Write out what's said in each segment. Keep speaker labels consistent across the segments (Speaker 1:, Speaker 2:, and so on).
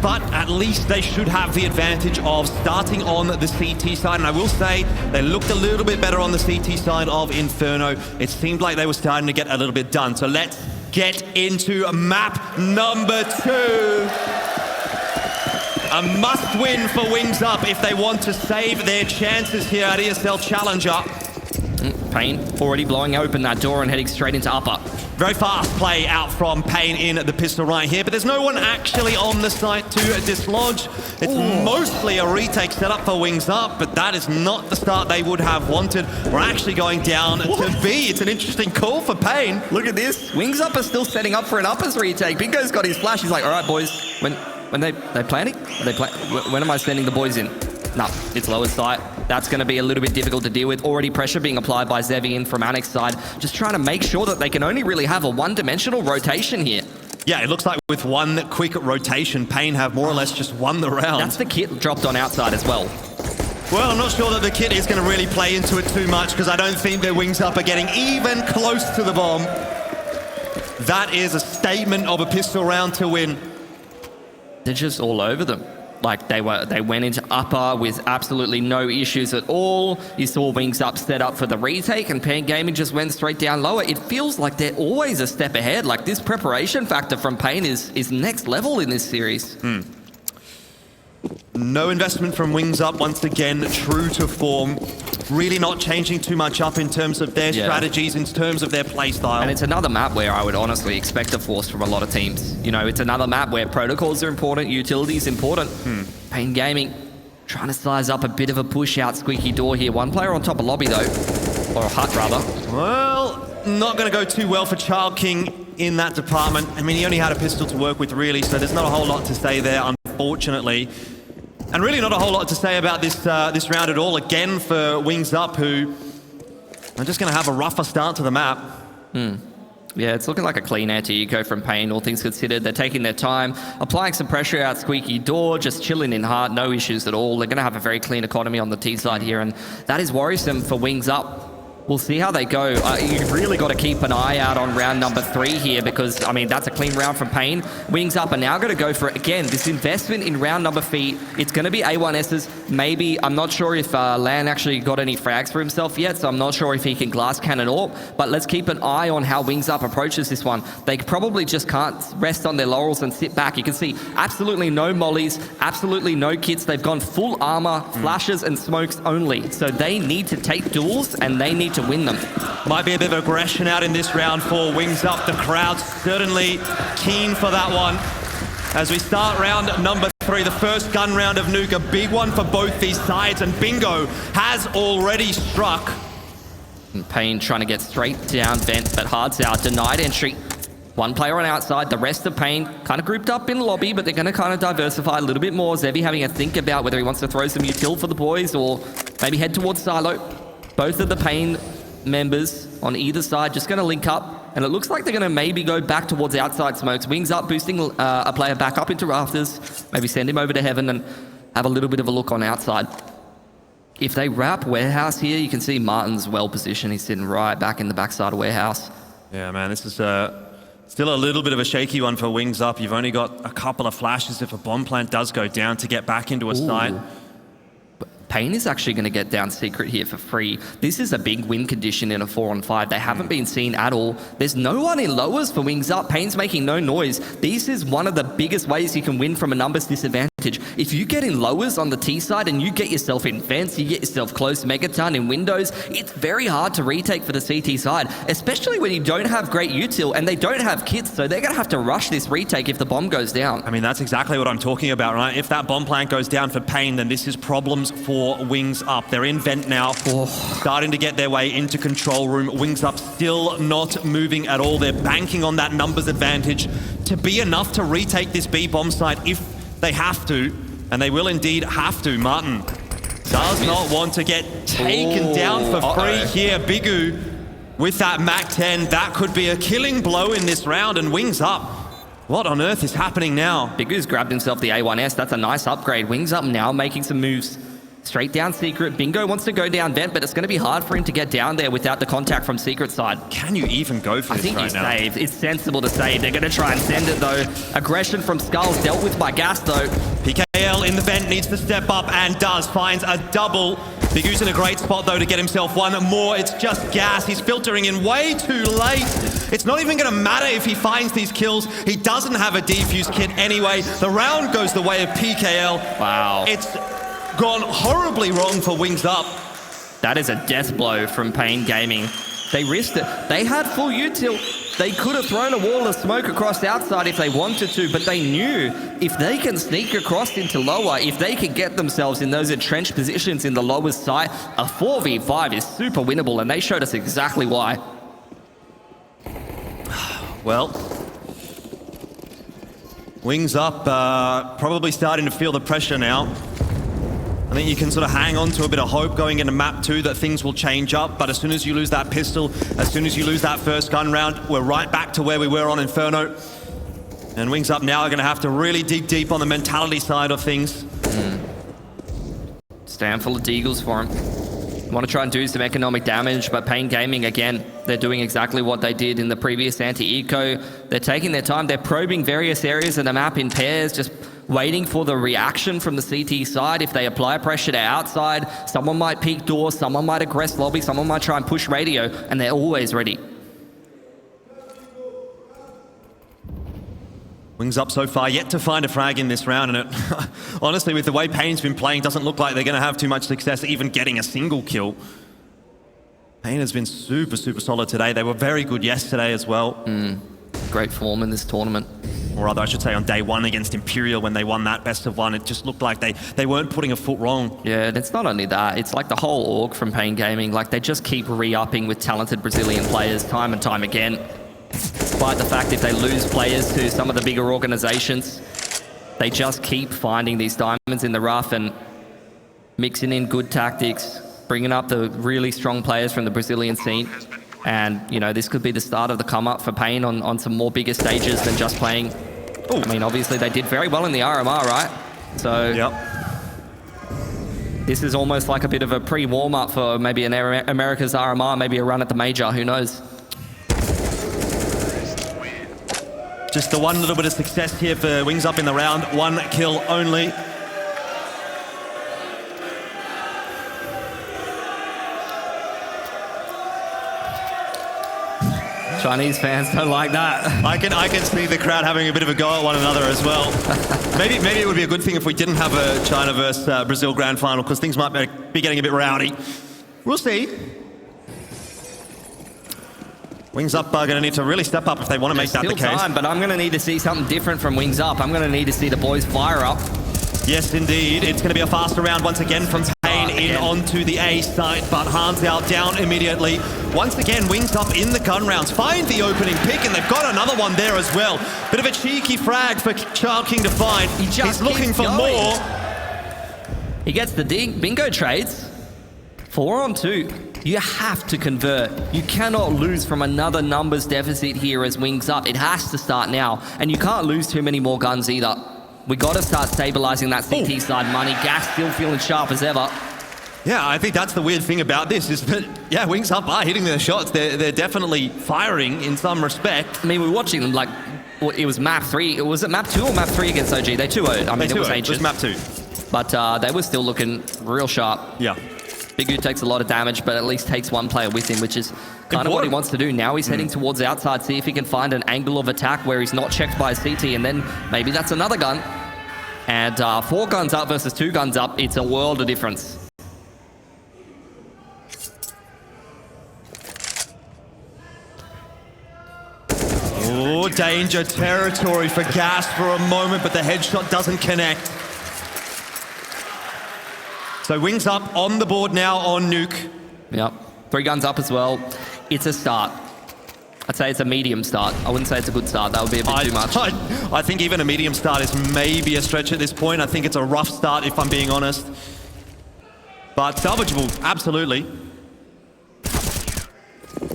Speaker 1: but at least they should have the advantage of starting on the CT side. And I will say, they looked a little bit better on the CT side of Inferno. It seemed like they were starting to get a little bit done. So let's get into map number 2. A must-win for Wings Up if they want to save their chances here at ESL Challenger.
Speaker 2: paiN already blowing open that door and heading straight into upper.
Speaker 1: Very fast play out from paiN in the pistol right here, but there's no one actually on the site to dislodge. It's mostly a retake setup for Wings Up, but that is not the start they would have wanted. We're actually going down to B. It's an interesting call for paiN.
Speaker 2: Look at this. Wings Up are still setting up for an uppers retake. Bingo's got his flash. He's like, all right, boys, when they planning? When am I sending the boys in? No, it's lower site. That's going to be a little bit difficult to deal with. Already pressure being applied by Zevy in from Annex side. Just trying to make sure that they can only really have a one-dimensional rotation here.
Speaker 1: Yeah, it looks like with one quick rotation, paiN have more or less just won the round.
Speaker 2: That's the kit dropped on outside as well.
Speaker 1: Well, I'm not sure that the kit is going to really play into it too much because I don't think their Wings Up are getting even close to the bomb. That is a statement of a pistol round to win.
Speaker 2: They're just all over them. Like they went into upper with absolutely no issues at all. You saw Wings Up set up for the retake and paiN Gaming just went straight down lower. It feels like they're always a step ahead. Like this preparation factor from paiN is next level in this series.
Speaker 1: No investment from Wings Up, once again, true to form. Really not changing too much up in terms of their strategies, in terms of their play style.
Speaker 2: And it's another map where I would honestly expect a force from a lot of teams. You know, it's another map where protocols are important, utility is important. paiN Gaming trying to size up a bit of a push out squeaky door here. One player on top of lobby though, or a hut rather.
Speaker 1: Well, not going to go too well for ChildKing in that department. I mean, he only had a pistol to work with really, so there's not a whole lot to say there, unfortunately. And really not a whole lot to say about this this round at all. Again, for Wings Up, who are just going to have a rougher start to the map.
Speaker 2: Yeah, it's looking like a clean air to eco from paiN, all things considered. They're taking their time, applying some pressure out squeaky door, just chilling in hard, no issues at all. They're going to have a very clean economy on the T side here, and that is worrisome for Wings Up. We'll see how they go. You've really got to keep an eye out on round number 3 here because, I mean, that's a clean round from paiN. Wings Up are now going to go for it. Again, this investment in round number 3, it's going to be A1Ss. Maybe, I'm not sure if Lan actually got any frags for himself yet, so I'm not sure if he can glass cannon AWP, but let's keep an eye on how Wings Up approaches this one. They probably just can't rest on their laurels and sit back. You can see absolutely no mollies, absolutely no kits. They've gone full armor, flashes and smokes only. So they need to take duels and they need to win them.
Speaker 1: Might be a bit of aggression out in this round for Wings Up. The crowd's certainly keen for that one. As we start round number 3, the first gun round of Nuke, a big one for both these sides, and Bingo has already struck.
Speaker 2: And paiN trying to get straight down vent, but hardzao denied entry. One player on outside, the rest of paiN kind of grouped up in the lobby, but they're going to kind of diversify a little bit more. Zevy having a think about whether he wants to throw some util for the boys or maybe head towards silo. Both of the paiN members on either side just going to link up, and it looks like they're going to maybe go back towards outside smokes. Wings Up boosting a player back up into rafters, maybe send him over to heaven and have a little bit of a look on outside. If they wrap warehouse here, you can see Martin's well positioned. He's sitting right back in the backside of warehouse.
Speaker 1: Yeah, man, this is still a little bit of a shaky one for Wings Up. You've only got a couple of flashes if a bomb plant does go down to get back into a site.
Speaker 2: paiN is actually going to get down secret here for free. This is a big win condition in a 4-on-5. They haven't been seen at all. There's no one in lowers for Wings Up. paiN's making no noise. This is one of the biggest ways you can win from a numbers disadvantage. If you get in lowers on the T side and you get yourself in vents, you get yourself close megaton in windows, it's very hard to retake for the CT side, especially when you don't have great util and they don't have kits, so they're going to have to rush this retake if the bomb goes down.
Speaker 1: I mean, that's exactly what I'm talking about, right? If that bomb plant goes down for paiN, then this is problems for Wings Up. They're in vent now, starting to get their way into control room. Wings Up still not moving at all. They're banking on that numbers advantage to be enough to retake this B bomb site if they have to, and they will indeed have to. Martin does not want to get taken down for free here. Bigu with that MAC-10, that could be a killing blow in this round, and Wings Up. What on earth is happening now?
Speaker 2: Bigu's grabbed himself the A1S. That's a nice upgrade. Wings Up now making some moves. Straight down Secret. Bingo wants to go down Vent, but it's going to be hard for him to get down there without the contact from Secret side.
Speaker 1: Can you even go for
Speaker 2: I
Speaker 1: this
Speaker 2: think
Speaker 1: right now?
Speaker 2: saved. It's sensible to save. They're going to try and send it, though. Aggression from Skulls dealt with by Gas, though.
Speaker 1: PKL in the Vent needs to step up and does. Finds a double. Biguz in a great spot, though, to get himself one more. It's just Gas. He's filtering in way too late. It's not even going to matter if he finds these kills. He doesn't have a defuse kit anyway. The round goes the way of PKL.
Speaker 2: Wow.
Speaker 1: It's gone horribly wrong for Wings Up.
Speaker 2: That is a death blow from paiN Gaming. They risked it. They had full util. They could have thrown a wall of smoke across the outside if they wanted to, but they knew if they can sneak across into lower, if they can get themselves in those entrenched positions in the lowest site, a 4v5 is super winnable, and they showed us exactly why.
Speaker 1: Well, Wings Up probably starting to feel the pressure now. I think you can sort of hang on to a bit of hope going into map 2 that things will change up, but as soon as you lose that pistol, as soon as you lose that first gun round, we're right back to where we were on Inferno. And Wings Up now are going to have to really dig deep on the mentality side of things.
Speaker 2: Stand full of deagles for him. Want to try and do some economic damage, but paiN Gaming, again, they're doing exactly what they did in the previous anti-eco. They're taking their time. They're probing various areas of the map in pairs, just waiting for the reaction from the CT side. If they apply pressure to outside, someone might peek door, someone might aggress lobby, someone might try and push radio, and they're always ready.
Speaker 1: Wings Up so far, yet to find a frag in this round, and it, honestly, with the way paiN's been playing, doesn't look like they're going to have too much success even getting a single kill. paiN has been super, super solid today. They were very good yesterday as well.
Speaker 2: Great form in this tournament.
Speaker 1: Or rather, I should say on day 1 against Imperial when they won that best of 1. It just looked like they weren't putting a foot wrong.
Speaker 2: Yeah, and it's not only that. It's like the whole org from paiN Gaming. Like, they just keep re-upping with talented Brazilian players time and time again. Despite the fact if they lose players to some of the bigger organizations, they just keep finding these diamonds in the rough and mixing in good tactics, bringing up the really strong players from the Brazilian scene. And, you know, this could be the start of the come-up for paiN on some more bigger stages than just playing. I mean, obviously, they did very well in the RMR, right? So this is almost like a bit of a pre-warm-up for maybe an America's RMR, maybe a run at the major, who knows?
Speaker 1: Just the one little bit of success here for Wings Up in the round. 1 kill only.
Speaker 2: Chinese fans don't like that.
Speaker 1: I can see the crowd having a bit of a go at one another as well. maybe it would be a good thing if we didn't have a China versus Brazil grand final, because things might be getting a bit rowdy. We'll see. Wings Up are going to need to really step up if they want to make that the case.
Speaker 2: Still time, but I'm going to need to see something different from Wings Up. I'm going to need to see the boys fire up.
Speaker 1: Yes, indeed. It's going to be a faster round once again from paiN in onto the A site, but hardzao down immediately. Once again, Wings Up in the gun rounds. Find the opening pick, and they've got another one there as well. Bit of a cheeky frag for ChildKing to find. He's looking for more.
Speaker 2: He gets the bingo trades. 4 on 2. You have to convert. You cannot lose from another numbers deficit here as Wings Up. It has to start now, and you can't lose too many more guns either. We got to start stabilizing that CT side money. Gas still feeling sharp as ever.
Speaker 1: Yeah, I think that's the weird thing about this is that, yeah, Wings Up are hitting their shots. They're definitely firing in some respect.
Speaker 2: I mean, we were watching them like, it was map 3. Was it map 2 or map 3 against OG? They 2-0'd. I mean, it was ancient.
Speaker 1: It was map 2.
Speaker 2: But they were still looking real sharp.
Speaker 1: Yeah.
Speaker 2: Bigu takes a lot of damage, but at least takes one player with him, which is kind of what he wants to do. Now he's heading towards the outside, see if he can find an angle of attack where he's not checked by a CT, and then maybe that's another gun. And 4 guns up versus 2 guns up, it's a world of difference.
Speaker 1: Oh, danger territory for Gas for a moment, but the headshot doesn't connect. So Wings Up on the board now on Nuke.
Speaker 2: Yep, 3 guns up as well. It's a start. I'd say it's a medium start. I wouldn't say it's a good start. That would be a bit too much.
Speaker 1: I think even a medium start is maybe a stretch at this point. I think it's a rough start, if I'm being honest. But salvageable, absolutely.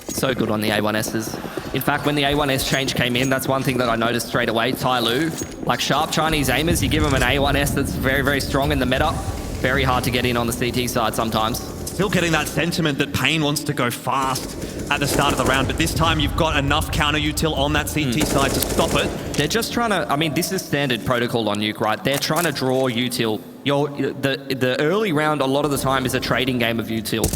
Speaker 2: So good on the A1Ss. In fact, when the A1S change came in, that's one thing that I noticed straight away. Tai Lu, like sharp Chinese aimers, you give them an A1S that's very, very strong in the meta. Very hard to get in on the CT side sometimes.
Speaker 1: Still getting that sentiment that paiN wants to go fast at the start of the round, but this time you've got enough counter util on that CT side to stop it.
Speaker 2: They're just trying to, I mean, this is standard protocol on Nuke, right? They're trying to draw util. The early round, a lot of the time, is a trading game of util.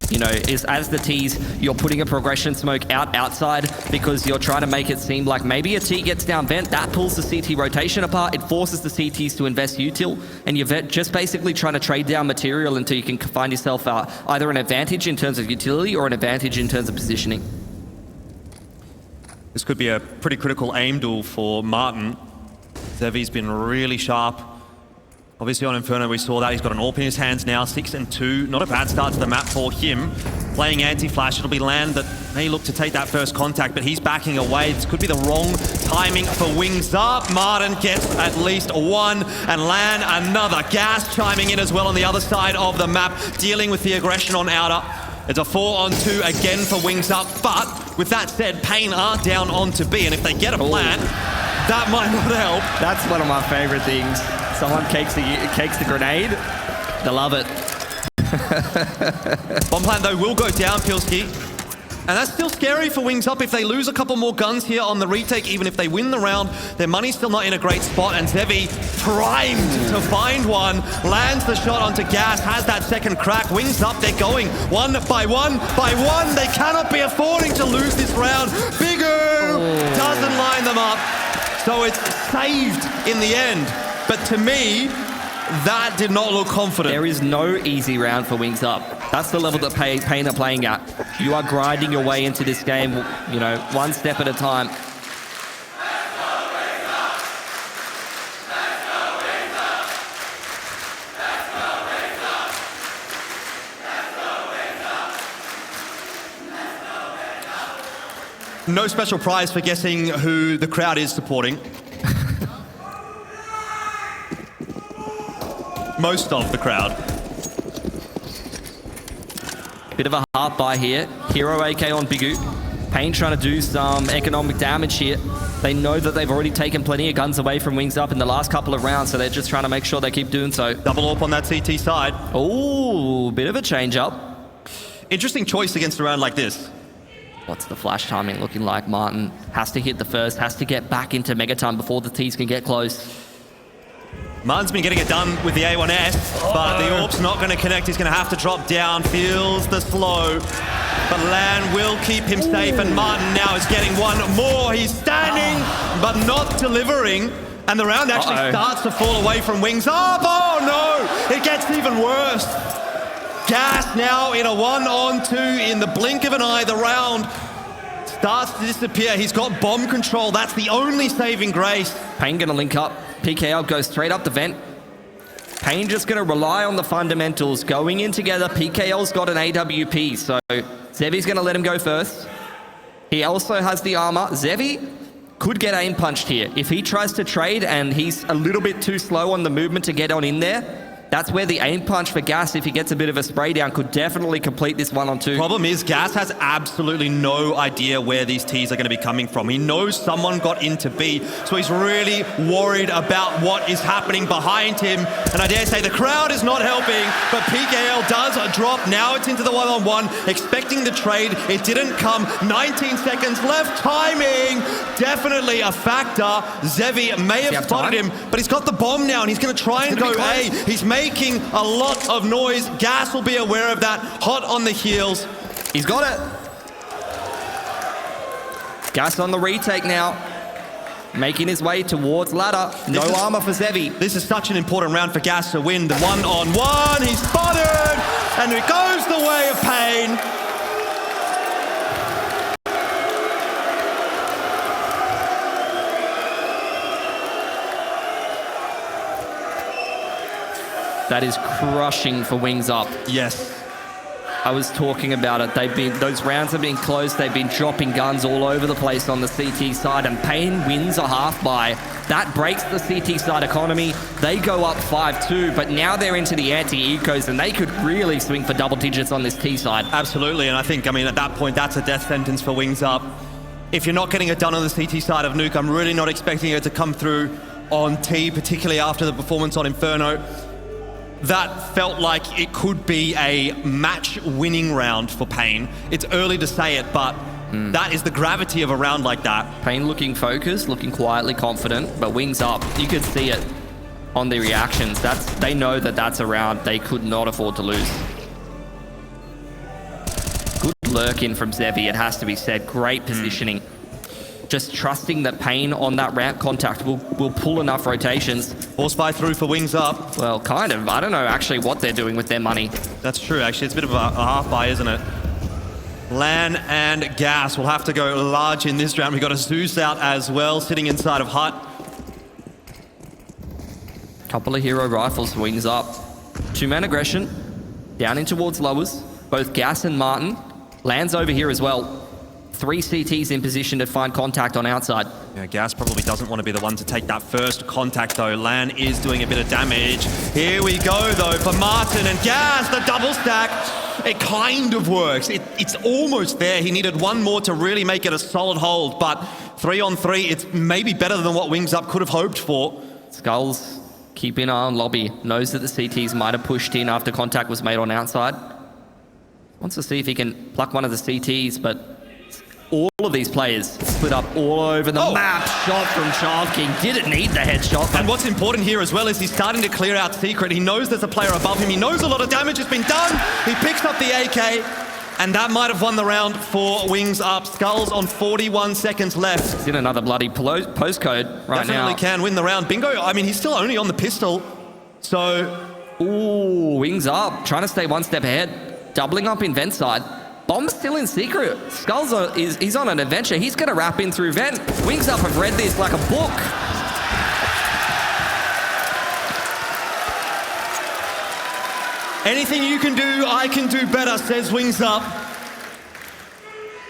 Speaker 2: You know, is as the T's, you're putting a progression smoke outside because you're trying to make it seem like maybe a T gets down vent, that pulls the CT rotation apart, it forces the CTs to invest util, and you're just basically trying to trade down material until you can find yourself either an advantage in terms of utility or an advantage in terms of positioning.
Speaker 1: This could be a pretty critical aim duel for Martin. Zevy's been really sharp. Obviously on Inferno we saw that. He's got an AWP in his hands now, 6 and 2. Not a bad start to the map for him. Playing anti-flash, it'll be Lan that may look to take that first contact, but he's backing away. This could be the wrong timing for Wings Up. Martin gets at least one, and Lan another. Gas chiming in as well on the other side of the map, dealing with the aggression on outer. It's a 4-on-2 again for Wings Up, but with that said, paiN are down onto B, and if they get a plant, that might not help.
Speaker 2: That's one of my favorite things. Someone cakes the grenade. They love it.
Speaker 1: Bomb plant though will go down, Pilski. And that's still scary for Wings Up. If they lose a couple more guns here on the retake, even if they win the round, their money's still not in a great spot. And Zevy, primed to find one, lands the shot onto Gas, has that second crack. Wings Up, they're going one by one by one. They cannot be affording to lose this round. Bigu doesn't line them up. So it's saved in the end. But to me, that did not look confident.
Speaker 2: There is no easy round for Wings Up. That's the level that paiN are playing at. You are grinding your way into this game, you know, one step at a time.
Speaker 1: No special prize for guessing who the crowd is supporting. Most of the crowd.
Speaker 2: Bit of a heart buy here. Hero AK on Bigu. paiN trying to do some economic damage here. They know that they've already taken plenty of guns away from Wings Up in the last couple of rounds, so they're just trying to make sure they keep doing so.
Speaker 1: Double AWP on that CT side.
Speaker 2: Oh, bit of a change up.
Speaker 1: Interesting choice against a round like this.
Speaker 2: What's the flash timing looking like? Martin has to hit the first, has to get back into Megaton before the T's can get close.
Speaker 1: Martin's been getting it done with the A1S, but the AWP's not going to connect. He's going to have to drop down. Feels the slow. But Lan will keep him safe, and Martin now is getting one more. He's standing, but not delivering. And the round actually starts to fall away from Wings Up. Oh no! It gets even worse. Gas now in a 1-on-2 in the blink of an eye. The round starts to disappear. He's got bomb control. That's the only saving grace.
Speaker 2: paiN gonna link up. PKL goes straight up the vent. paiN just gonna rely on the fundamentals. Going in together, PKL's got an AWP, so Zevy's gonna let him go first. He also has the armor. Zevy could get aim punched here. If he tries to trade and he's a little bit too slow on the movement to get on in there, that's where the aim punch for Gas, if he gets a bit of a spray down, could definitely complete this 1-on-2.
Speaker 1: Problem is, Gas has absolutely no idea where these T's are going to be coming from. He knows someone got into B, so he's really worried about what is happening behind him. And I dare say the crowd is not helping, but PKL does drop. Now it's into the 1-on-1, expecting the trade. It didn't come. 19 seconds left. Timing, definitely a factor. Zevy may have spotted him, but he's got the bomb now, and he's going to try and go A. He's making a lot of noise. Gas will be aware of that. Hot on the heels.
Speaker 2: He's got it. Gas on the retake now. Making his way towards ladder. No armor for Zevy.
Speaker 1: This is such an important round for Gas to win. The 1-on-1. He's spotted. And it goes the way of paiN.
Speaker 2: That is crushing for Wings Up.
Speaker 1: Yes.
Speaker 2: I was talking about it. Those rounds have been close. They've been dropping guns all over the place on the CT side, and paiN wins a half by. That breaks the CT side economy. They go up 5-2, but now they're into the anti-ecos, and they could really swing for double digits on this T side.
Speaker 1: Absolutely, and I think, at that point, that's a death sentence for Wings Up. If you're not getting it done on the CT side of Nuke, I'm really not expecting it to come through on T, particularly after the performance on Inferno. that felt like it could be a match-winning round for paiN. It's early to say it, but that is the gravity of a round like that.
Speaker 2: paiN looking focused, looking quietly confident, but wings up. You could see it on the reactions. They know that that's a round they could not afford to lose. Good lurk in from Zevy, it has to be said. Great positioning. Just trusting that paiN on that ramp contact will pull enough rotations.
Speaker 1: Force buy through for wings up.
Speaker 2: Well, kind of. I don't know actually what they're doing with their money.
Speaker 1: That's true, actually. It's a bit of a half buy, isn't it? LAN and Gas will have to go large in this round. We've got a Zeus out as well, sitting inside of Hut.
Speaker 2: Couple of hero rifles, wings up. Two-man aggression. Down in towards lowers. Both Gas and Martin. Lands over here as well. 3 CTs in position to find contact on outside.
Speaker 1: Yeah, Gas probably doesn't want to be the one to take that first contact, though. LAN is doing a bit of damage. Here we go, though, for Martin and Gas, the double stack. It kind of works. It's almost there. He needed one more to really make it a solid hold, but 3-on-3, it's maybe better than what Wings Up could have hoped for.
Speaker 2: Skulls, keep an eye on lobby. Knows that the CTs might have pushed in after contact was made on outside. Wants to see if he can pluck one of the CTs, but all of these players split up all over the map. Shot from ChildKing. Didn't need the headshot.
Speaker 1: And what's important here as well is he's starting to clear out Secret. He knows there's a player above him. He knows a lot of damage has been done. He picks up the AK, and that might have won the round for Wings Up. Skulls on 41 seconds left.
Speaker 2: He's in another bloody postcode right now.
Speaker 1: Definitely can win the round. Bingo, I mean, he's still only on the pistol. So,
Speaker 2: ooh, Wings Up. Trying to stay one step ahead. Doubling up in vent side. Bomb's still in secret. Skulls he's on an adventure. He's going to wrap in through vent. Wings Up have read this like a book.
Speaker 1: Anything you can do, I can do better, says Wings Up.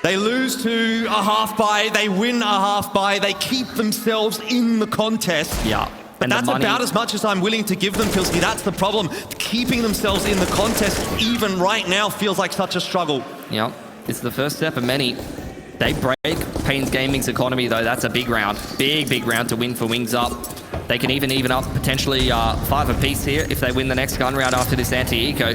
Speaker 1: They lose to a half buy. They win a half buy. They keep themselves in the contest.
Speaker 2: Yeah.
Speaker 1: But that's about as much as I'm willing to give them, Pilsky. That's the problem. Keeping themselves in the contest, even right now, feels like such a struggle.
Speaker 2: Yeah, it's the first step of many. They break paiN's Gaming's economy, though. That's a big round. Big round to win for Wings Up. They can even up potentially 5 apiece here if they win the next gun round after this anti-eco.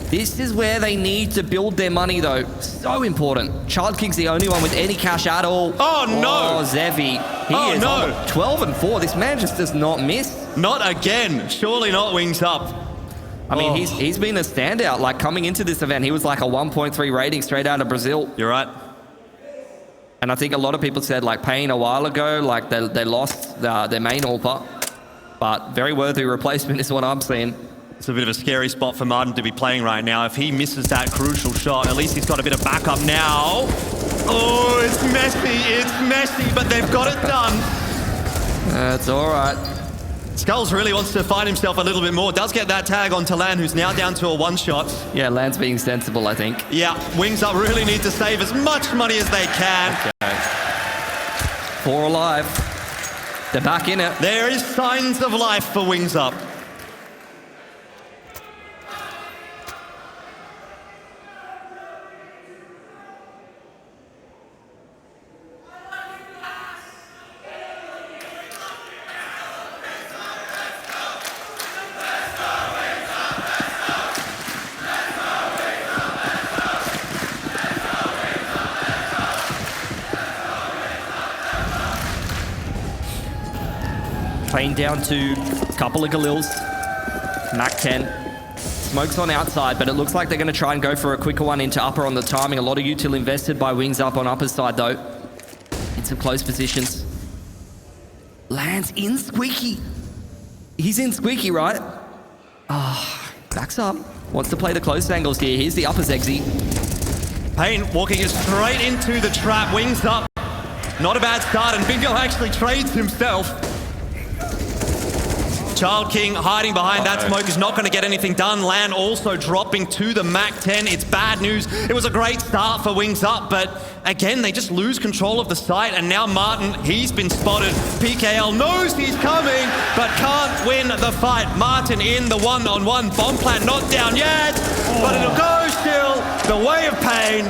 Speaker 2: This is where they need to build their money, though. So important. ChildKing's the only one with any cash at all.
Speaker 1: Oh, no.
Speaker 2: Oh, Zevy. He is on 12-4. This man just does not miss.
Speaker 1: Not again. Surely not Wings Up.
Speaker 2: I mean, he's been a standout. Like, coming into this event, he was like a 1.3 rating straight out of Brazil.
Speaker 1: You're right.
Speaker 2: And I think a lot of people said, like, paiN a while ago, like, they lost their main AWPer. But very worthy replacement is what I'm seeing.
Speaker 1: It's a bit of a scary spot for Martin to be playing right now. If he misses that crucial shot, at least he's got a bit of backup now. Oh, it's messy, but they've got it done.
Speaker 2: It's all right.
Speaker 1: Skulls really wants to find himself a little bit more. Does get that tag onto LAN, who's now down to a one-shot.
Speaker 2: Yeah, LAN's being sensible, I think.
Speaker 1: Yeah, Wings Up really need to save as much money as they can.
Speaker 2: Okay. 4 alive. They're back in it.
Speaker 1: There is signs of life for Wings Up.
Speaker 2: paiN down to a couple of Galils. Mac 10. Smoke's on outside, but it looks like they're going to try and go for a quicker one into upper on the timing. A lot of util invested by Wings Up on upper side, though. In some close positions. Lands in Squeaky. He's in Squeaky, right? Backs up. Wants to play the close angles here. Here's the upper Zexy.
Speaker 1: paiN walking it straight into the trap. Wings Up. Not a bad start, and Bingo actually trades himself. ChildKing hiding behind that smoke is not going to get anything done. LAN also dropping to the Mac 10. It's bad news. It was a great start for Wings Up, but again, they just lose control of the site, and now Martin, he's been spotted. PKL knows he's coming, but can't win the fight. Martin in the one-on-one. Bomb plant not down yet, but it'll go still. The way of paiN.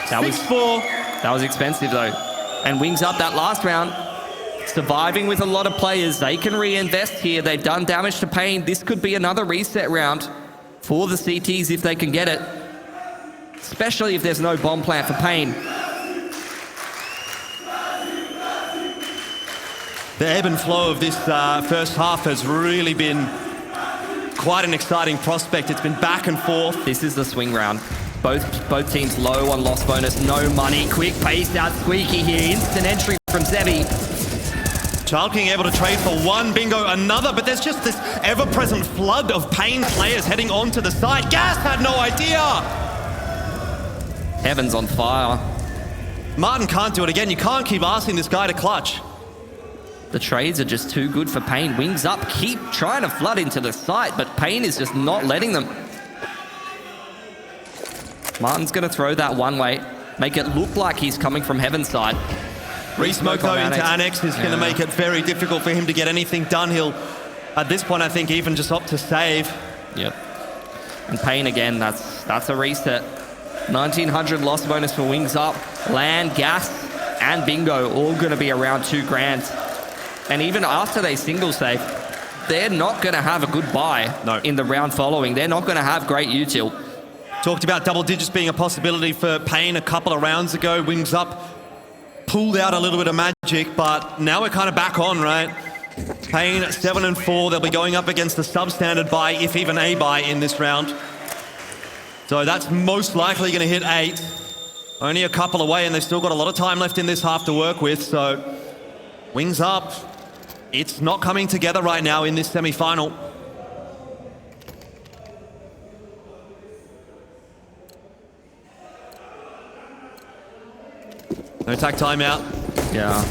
Speaker 2: 6-4. That was expensive, though. And Wings Up that last round. surviving with a lot of players. They can reinvest here. They've done damage to paiN. This could be another reset round for the CTs if they can get it. Especially if there's no bomb plant for paiN.
Speaker 1: The ebb and flow of this first half has really been quite an exciting prospect. It's been back and forth.
Speaker 2: This is the swing round. Both teams low on loss bonus, no money. Quick pace out Squeaky here. Instant entry from Zevy.
Speaker 1: ChildKing able to trade for one, bingo another, but there's just this ever-present flood of paiN players heading onto the side. Gas had no idea.
Speaker 2: Heaven's on fire.
Speaker 1: Martin can't do it again. You can't keep asking this guy to clutch.
Speaker 2: The trades are just too good for paiN. Wings up, keep trying to flood into the site, but paiN is just not letting them. Martin's going to throw that one way, make it look like he's coming from Heaven's side.
Speaker 1: Re-smoke though into Annex is going to make it very difficult for him to get anything done. He'll, at this point, I think even just opt to save.
Speaker 2: Yep. And paiN again, that's a reset. 1900 loss bonus for Wings Up. Land, Gas, and Bingo all going to be around 2 grand. And even after they single save, they're not going to have a good buy in the round following. They're not going to have great util.
Speaker 1: Talked about double digits being a possibility for paiN a couple of rounds ago. Wings Up pulled out a little bit of magic, but now we're kind of back on, right? paiN 7-4. They'll be going up against the substandard buy, if even a buy in this round. So that's most likely going to hit 8. Only a couple away, and they've still got a lot of time left in this half to work with. So Wings Up. It's not coming together right now in this semi-final. No attack timeout.
Speaker 2: Yeah,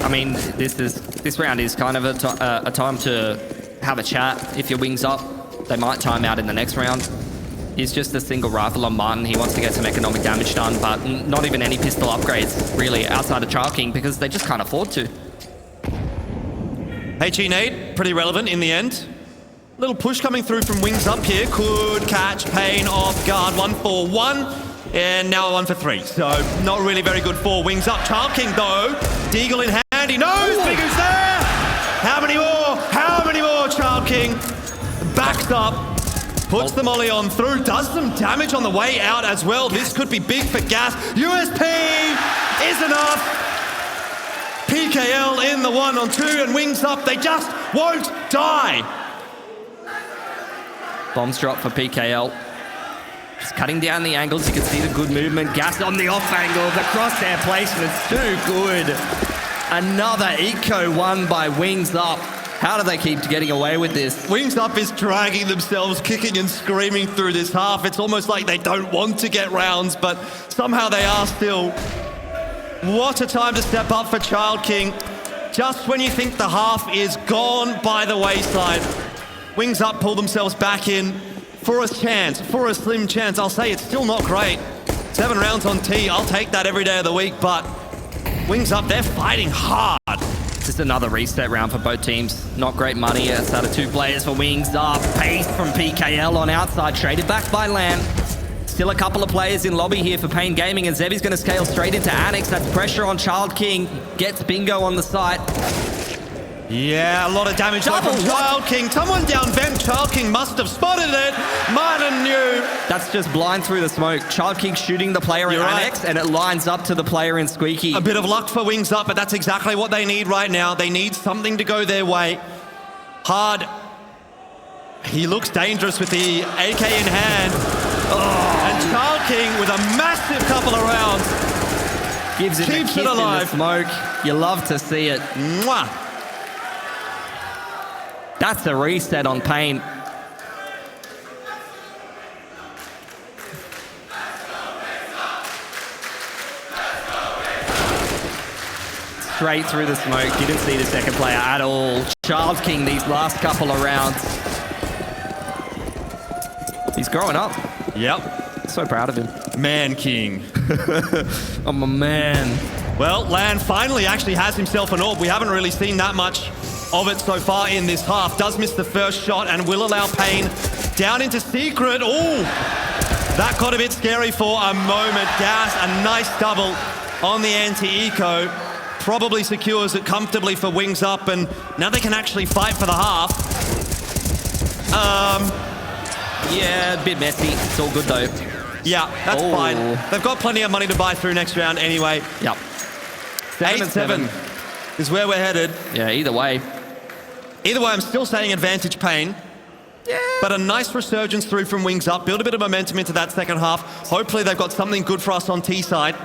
Speaker 2: I mean, this round is kind of a time to have a chat. If your Wings Up, they might time out in the next round. It's just a single rifle on Martin. He wants to get some economic damage done, but not even any pistol upgrades, really, outside of ChildKing, because they just can't afford to. HE nade, pretty relevant in the end. Little push coming through from Wings Up here. Could catch paiN off guard. 1 for 1. And now a 1 for 3. So not really very good for Wings Up. ChildKing though, Deagle in hand. He knows biguzera. How many more? How many more? ChildKing backs up, puts the molly on through, does some damage on the way out as well. This could be big for Gas. USP is enough. PKL in the 1-on-2, and Wings Up, they just won't die. Bombs drop for PKL. Just cutting down the angles. You can see the good movement. Gas on the off angle. The crosshair placement's too good. Another eco won by Wings Up. How do they keep getting away with this?
Speaker 1: Wings Up is dragging themselves, kicking and screaming through this half. It's almost like they don't want to get rounds, but somehow they are still. What a time to step up for ChildKing. Just when you think the half is gone by the wayside, Wings Up pull themselves back in for a chance, for a slim chance. I'll say it's still not great. 7 rounds on T, I'll take that every day of the week, but Wings Up, they're fighting hard.
Speaker 2: Just another reset round for both teams. Not great money outside of 2 players for Wings Up. Pace from PKL on outside, traded back by Lamb. Still a couple of players in lobby here for paiN Gaming, and Zevy's going to scale straight into Annex. That's pressure on ChildKing. Gets Bingo on the site.
Speaker 1: Yeah, a lot of damage from ChildKing. Someone down vent. ChildKing must have spotted it. Martin knew.
Speaker 2: That's just blind through the smoke. ChildKing shooting the player in Annex, and it lines up to the player in Squeaky.
Speaker 1: A bit of luck for Wings Up, but that's exactly what they need right now. They need something to go their way. Hard. He looks dangerous with the AK in hand. And ChildKing with a massive couple of rounds.
Speaker 2: Gives it a kiss in the smoke. You love to see it.
Speaker 1: Mwah.
Speaker 2: That's a reset on paiN. Straight through the smoke. You didn't see the second player at all. ChildKing these last couple of rounds. He's growing up.
Speaker 1: Yep.
Speaker 2: So proud of him.
Speaker 1: Man King.
Speaker 2: I'm a man.
Speaker 1: Well, Lan finally actually has himself an orb. We haven't really seen that much of it so far in this half. Does miss the first shot and will allow paiN down into secret. Oh, that got a bit scary for a moment. Gas, a nice double on the anti-eco. probably secures it comfortably for Wings Up, and now they can actually fight for the half.
Speaker 2: Yeah, a bit messy. It's all good though.
Speaker 1: Yeah, that's fine. They've got plenty of money to buy through next round anyway.
Speaker 2: Yep.
Speaker 1: 8-7 is where we're headed.
Speaker 2: Yeah, either way.
Speaker 1: Either way, I'm still saying advantage paiN. Yeah. But a nice resurgence through from Wings Up. Build a bit of momentum into that second half. Hopefully they've got something good for us on T side.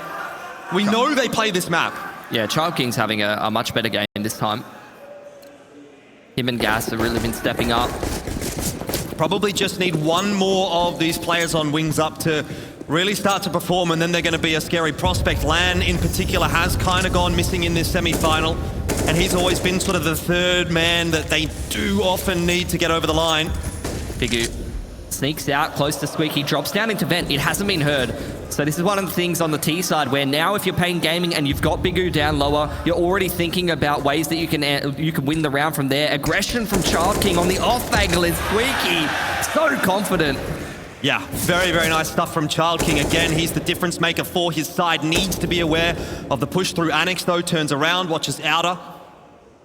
Speaker 1: We know they play this map.
Speaker 2: Yeah, ChildKing's having a much better game this time. Him and Gas have really been stepping up.
Speaker 1: Probably just need one more of these players on Wings Up to really start to perform, and then they're going to be a scary prospect. Lan, in particular, has kind of gone missing in this semi-final, and he's always been sort of the third man that they do often need to get over the line.
Speaker 2: Bigu sneaks out close to Squeaky, drops down into vent. It hasn't been heard. So this is one of the things on the T side where now if you're paiN Gaming and you've got Bigu down lower, you're already thinking about ways that you can win the round from there. Aggression from ChildKing on the off angle is Squeaky. So confident.
Speaker 1: Yeah, very, very nice stuff from ChildKing. Again, he's the difference maker for his side. Needs to be aware of the push through Annex though. Turns around, watches outer.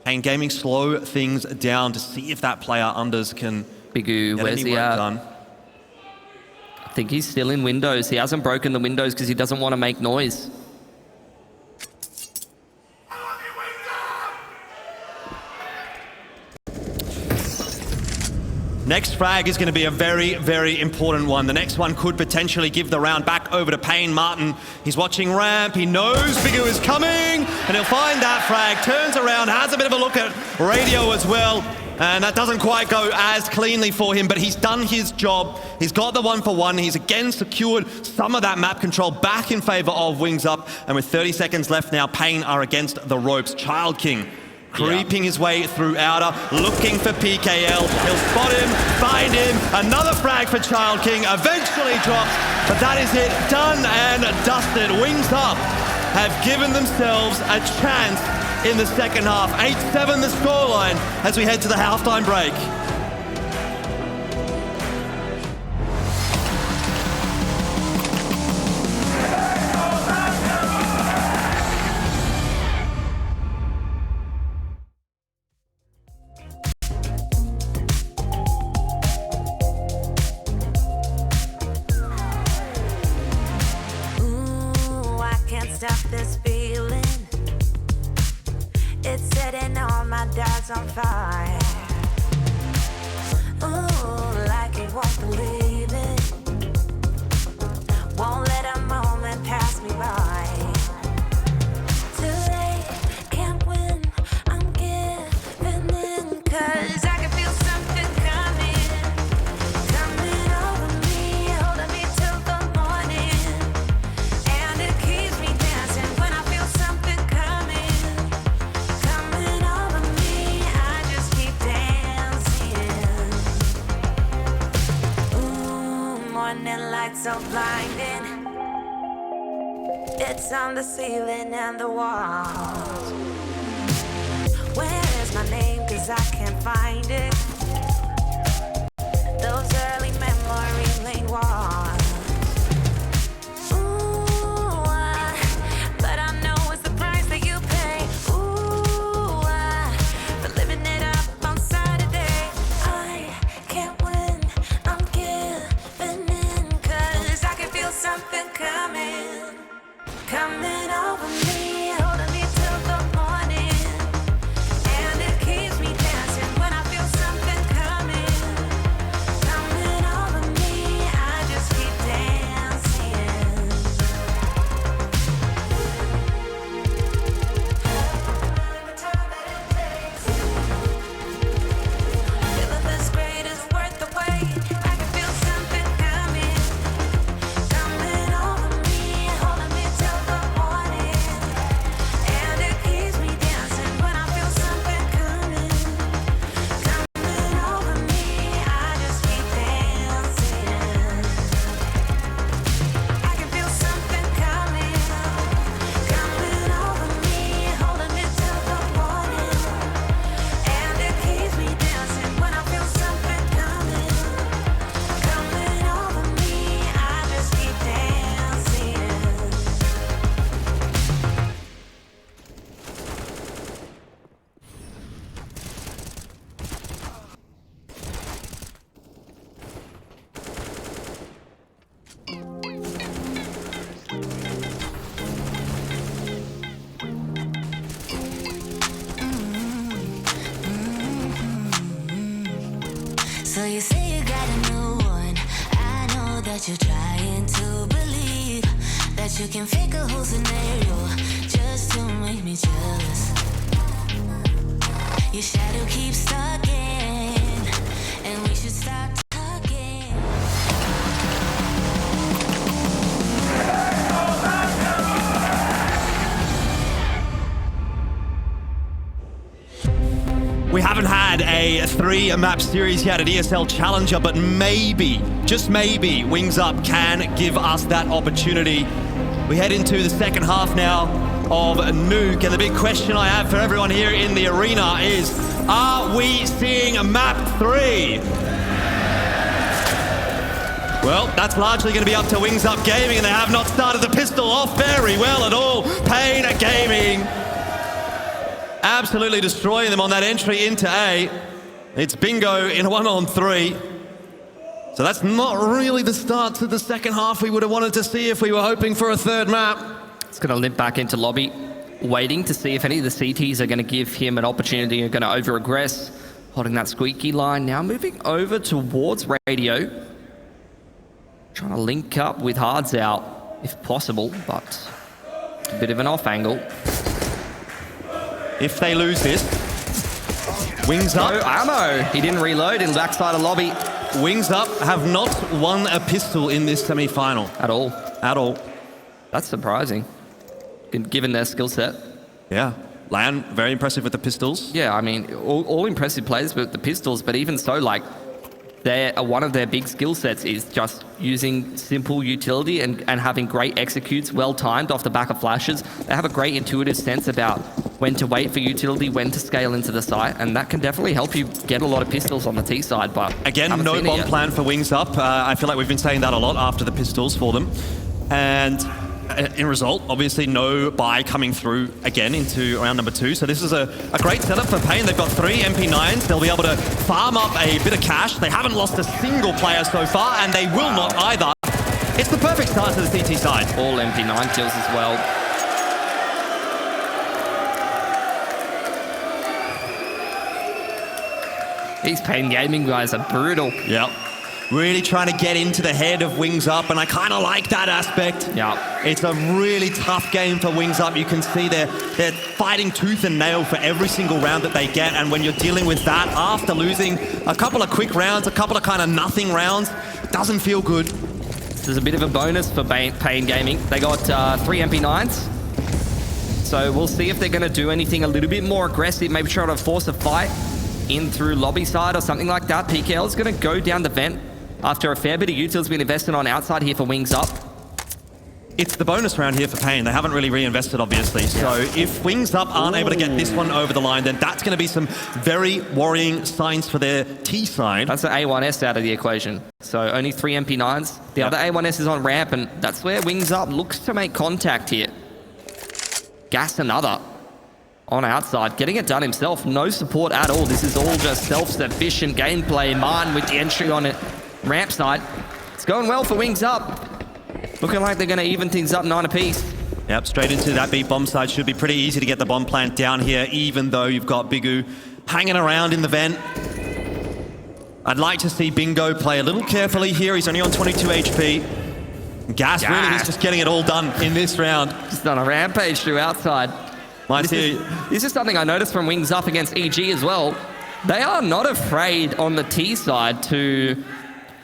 Speaker 1: paiN Gaming slow things down to see if that player unders can
Speaker 2: Bigu,
Speaker 1: get
Speaker 2: where's
Speaker 1: any
Speaker 2: he
Speaker 1: work
Speaker 2: at?
Speaker 1: done.
Speaker 2: I think he's still in windows. He hasn't broken the windows because he doesn't want to make noise.
Speaker 1: Next frag is going to be a very, very important one. The next one could potentially give the round back over to paiN. Martin, he's watching ramp. He knows Bigu is coming, and he'll find that frag. Turns around, has a bit of a look at radio as well. And that doesn't quite go as cleanly for him, but he's done his job. He's got the 1-for-1. He's again secured some of that map control back in favor of Wings Up. And with 30 seconds left now, paiN are against the ropes. ChildKing creeping his way through outer, looking for PKL. He'll spot him, find him. Another frag for ChildKing, eventually drops, but that is it, done and dusted. Wings Up have given themselves a chance in the second half. 8-7 the scoreline as we head to the halftime break.
Speaker 3: Ooh, I can't stop this feeling. It's setting all my doubts on fire. Ooh, like you won't believe it. Won't let a moment pass me by. Too late, can't win, I'm giving in. 'Cause I can feel something coming over me, holding me till the morning. And it keeps me dancing when I feel something coming over me. I just keep dancing. Ooh, morning light so blinding. It's on the ceiling and the walls. Where is my name? 'Cause I can't find it. Those early memory lane walls. Ooh, but I know it's the price that you pay. Ooh, for living it up on Saturday. I can't win, I'm giving in. 'Cause I can feel something coming over me, holding me till the morning. And it keeps me dancing when I So you say you got a new one. I know that you're trying to believe that you can fake a whole scenario just to make me jealous. Your shadow keeps talking, and we should stop talking.
Speaker 1: We haven't had a 3-map series yet at ESL Challenger, but maybe, just maybe, Wings Up can give us that opportunity. We head into the second half now of Nuke, and the big question I have for everyone here in the arena is, are we seeing a map 3? Well, that's largely going to be up to Wings Up Gaming, and they have not started the pistol off very well at all. paiN Gaming absolutely destroying them on that entry into A. It's bingo in a 1-on-3. So that's not really the start to the second half we would have wanted to see if we were hoping for a third map.
Speaker 2: It's going to limp back into lobby, waiting to see if any of the CTs are going to give him an opportunity, are going to over-aggress, holding that squeaky line. Now moving over towards radio, trying to link up with hardzao if possible, but a bit of an off angle.
Speaker 1: If they lose this, Wings Up.
Speaker 2: No ammo. He didn't reload in the backside of lobby.
Speaker 1: Wings Up have not won a pistol in this semi-final.
Speaker 2: At all.
Speaker 1: At all.
Speaker 2: That's surprising, given their skill set.
Speaker 1: Yeah. Lan, very impressive with the pistols.
Speaker 2: Yeah, I mean, all impressive players with the pistols, but even so, like, one of their big skill sets is just using simple utility and having great executes, well timed off the back of flashes. They have a great intuitive sense about when to wait for utility, when to scale into the site, and that can definitely help you get a lot of pistols on the T side. But
Speaker 1: again, no bomb plan for Wings Up. I feel like we've been saying that a lot after the pistols for them. And in result, obviously no buy coming through again into round number 2. So this is a great setup for paiN. They've got 3 MP9s. They'll be able to farm up a bit of cash. They haven't lost a single player so far, and they will not either. It's the perfect start to the CT side.
Speaker 2: All MP9 kills as well. These paiN Gaming guys are brutal.
Speaker 1: Yep. Really trying to get into the head of Wings Up, and I kind of like that aspect.
Speaker 2: Yeah.
Speaker 1: It's a really tough game for Wings Up. You can see they're fighting tooth and nail for every single round that they get, and when you're dealing with that after losing a couple of quick rounds, a couple of kind of nothing rounds, doesn't feel good.
Speaker 2: This is a bit of a bonus for paiN Gaming. They got 3 MP9s. So we'll see if they're going to do anything a little bit more aggressive, maybe try to force a fight in through lobby side or something like that. PKL is going to go down the vent after a fair bit of util's been invested on outside here for Wings Up.
Speaker 1: It's the bonus round here for paiN. They haven't really reinvested, obviously. So if Wings Up aren't able to get this one over the line, then that's going to be some very worrying signs for their T side.
Speaker 2: That's an A1S out of the equation. So only 3 MP9s. The other A1S is on ramp, and that's where Wings Up looks to make contact here. Gas another on outside, getting it done himself. No support at all. This is all just self-sufficient gameplay. Martin with the entry on it. Ramp side. It's going well for Wings Up. Looking like they're going to even things up 9 apiece.
Speaker 1: Yep, straight into that B bomb side. Should be pretty easy to get the bomb plant down here, even though you've got Bigu hanging around in the vent. I'd like to see Bingo play a little carefully here. He's only on 22 HP. Gas really is just getting it all done in this round.
Speaker 2: Just on a rampage through outside. This is something I noticed from Wings Up against EG as well. They are not afraid on the T side to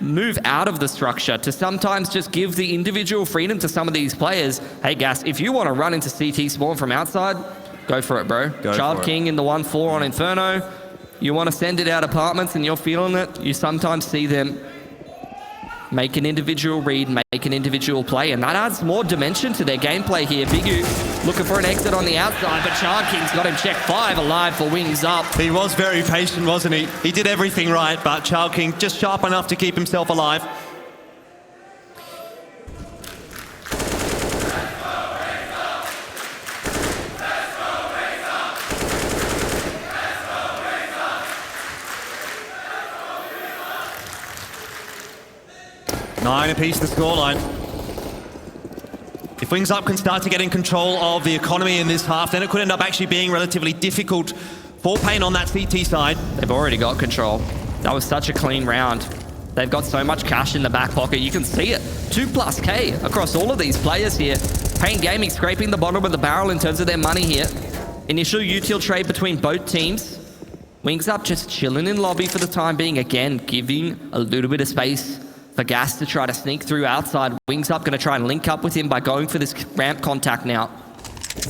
Speaker 2: move out of the structure, to sometimes just give the individual freedom to some of these players. Hey, Gas, if you want to run into CT spawn from outside, go for it, bro. ChildKing in the 1-4 on Inferno. You want to send it out apartments and you're feeling it, you sometimes see them make an individual read, make an individual play, and that adds more dimension to their gameplay here. Bigu looking for an exit on the outside, but ChildKing's got him check 5 alive for Wings Up.
Speaker 1: He was very patient, wasn't he? He did everything right, but ChildKing just sharp enough to keep himself alive. Nine apiece the scoreline. If Wings Up can start to get in control of the economy in this half, then it could end up actually being relatively difficult for paiN on that CT side.
Speaker 2: They've already got control. That was such a clean round. They've got so much cash in the back pocket. You can see it. 2+K across all of these players here. paiN Gaming scraping the bottom of the barrel in terms of their money here. Initial util trade between both teams. Wings Up just chilling in lobby for the time being. Again, giving a little bit of space for Gas to try to sneak through outside. Wings Up going to try and link up with him by going for this ramp contact now.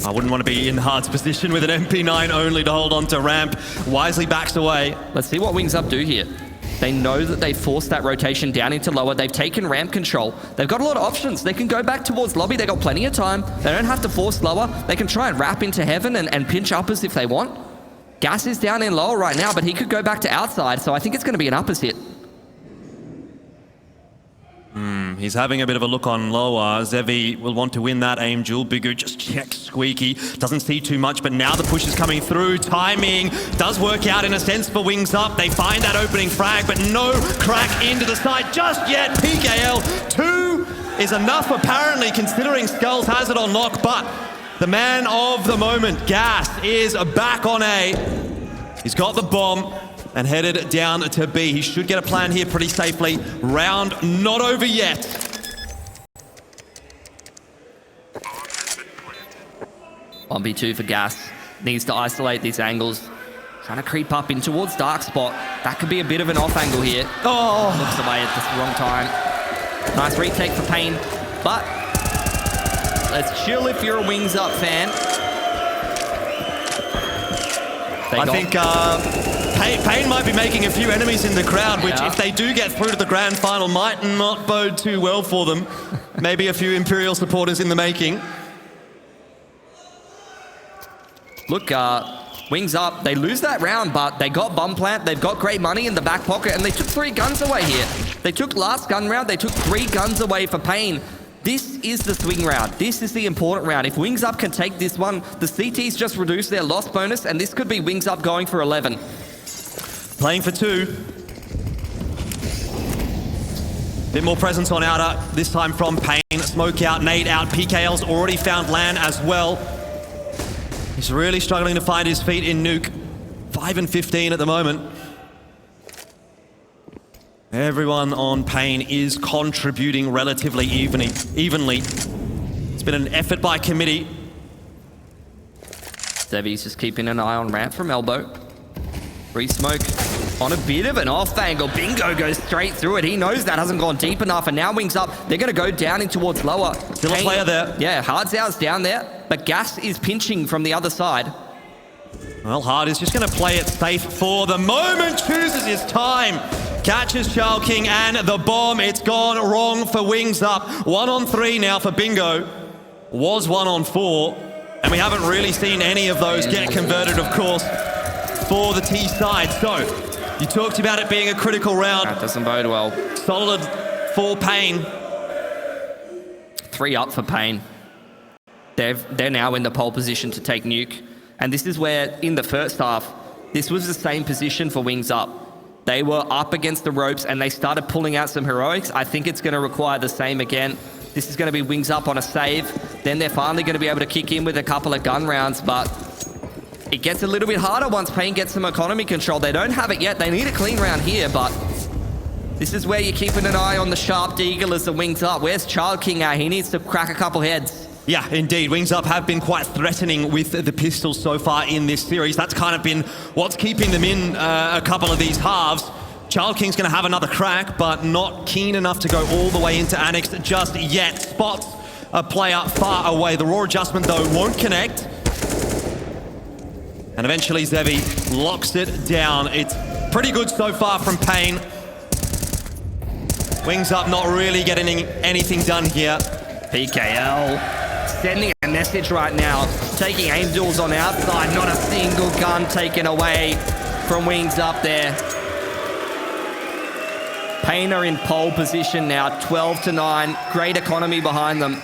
Speaker 1: I wouldn't want to be in Hard's position with an MP9 only to hold on to ramp. Wisely backs away.
Speaker 2: Let's see what Wings Up do here. They know that they forced that rotation down into lower. They've taken ramp control. They've got a lot of options. They can go back towards lobby. They've got plenty of time. They don't have to force lower. They can try and wrap into heaven and pinch uppers if they want. Gas is down in lower right now, but he could go back to outside, so I think it's going to be an uppers hit.
Speaker 1: He's having a bit of a look on lower. Zevy will want to win that aim duel. Bigu just checks Squeaky. Doesn't see too much, but now the push is coming through. Timing does work out in a sense for Wings Up. They find that opening frag, but no crack into the side just yet. PKL 2 is enough apparently, considering Skulls has it on lock, but the man of the moment, Gas, is back on A. He's got the bomb and headed down to B. He should get a plan here pretty safely. Round not over yet.
Speaker 2: On B2 for Gas. Needs to isolate these angles. Trying to creep up in towards dark spot. That could be a bit of an off angle here.
Speaker 1: Oh,
Speaker 2: Looks away at the wrong time. Nice retake for paiN. But let's chill if you're a Wings Up fan.
Speaker 1: I think paiN might be making a few enemies in the crowd, which if they do get through to the grand final might not bode too well for them. Maybe a few Imperial supporters in the making.
Speaker 2: Look, Wings Up, they lose that round, but they got bomb plant, they've got great money in the back pocket, and they took 3 guns away here. They took last gun round, they took 3 guns away for paiN. This is the swing round. This is the important round. If Wings Up can take this one, the CTs just reduce their loss bonus, and this could be Wings Up going for 11.
Speaker 1: Playing for 2. Bit more presence on outer, this time from paiN. Smoke out, nade out. PKL's already found LAN as well. He's really struggling to find his feet in Nuke. 5 and 15 at the moment. Everyone on paiN is contributing relatively evenly. It's been an effort by committee.
Speaker 2: Zevy's just keeping an eye on ramp from elbow. Free smoke on a bit of an off angle. Bingo goes straight through it. He knows that hasn't gone deep enough, and now Wings Up. They're going to go down in towards lower.
Speaker 1: Still a player there.
Speaker 2: Yeah, hardzao's down there, but Gas is pinching from the other side.
Speaker 1: Well, Hard is just going to play it safe for the moment. Chooses his time. Catches ChildKing and the bomb. It's gone wrong for Wings Up. 1 on 3 now for Bingo. Was 1 on 4. And we haven't really seen any of those get converted, of course, for the T side. So, you talked about it being a critical round.
Speaker 2: That doesn't bode well.
Speaker 1: Solid for paiN.
Speaker 2: 3 up for paiN. They're now in the pole position to take Nuke. And this is where, in the first half, this was the same position for Wings Up. They were up against the ropes and they started pulling out some heroics. I think it's going to require the same again. This is going to be Wings Up on a save. Then they're finally going to be able to kick in with a couple of gun rounds, but it gets a little bit harder once paiN gets some economy control. They don't have it yet. They need a clean round here, but this is where you're keeping an eye on the sharp deagle as the Wings Up. Where's ChildKing at? He needs to crack a couple heads.
Speaker 1: Yeah, indeed. Wings Up have been quite threatening with the pistols so far in this series. That's kind of been what's keeping them in a couple of these halves. ChildKing's going to have another crack, but not keen enough to go all the way into Annex just yet. Spots a player far away. The raw adjustment, though, won't connect. And eventually Zevy locks it down. It's pretty good so far from paiN. Wings Up not really getting anything done here.
Speaker 2: PKL sending a message right now, taking aim duels on outside, not a single gun taken away from Wings Up there. paiN are in pole position now, 12-9, great economy behind them.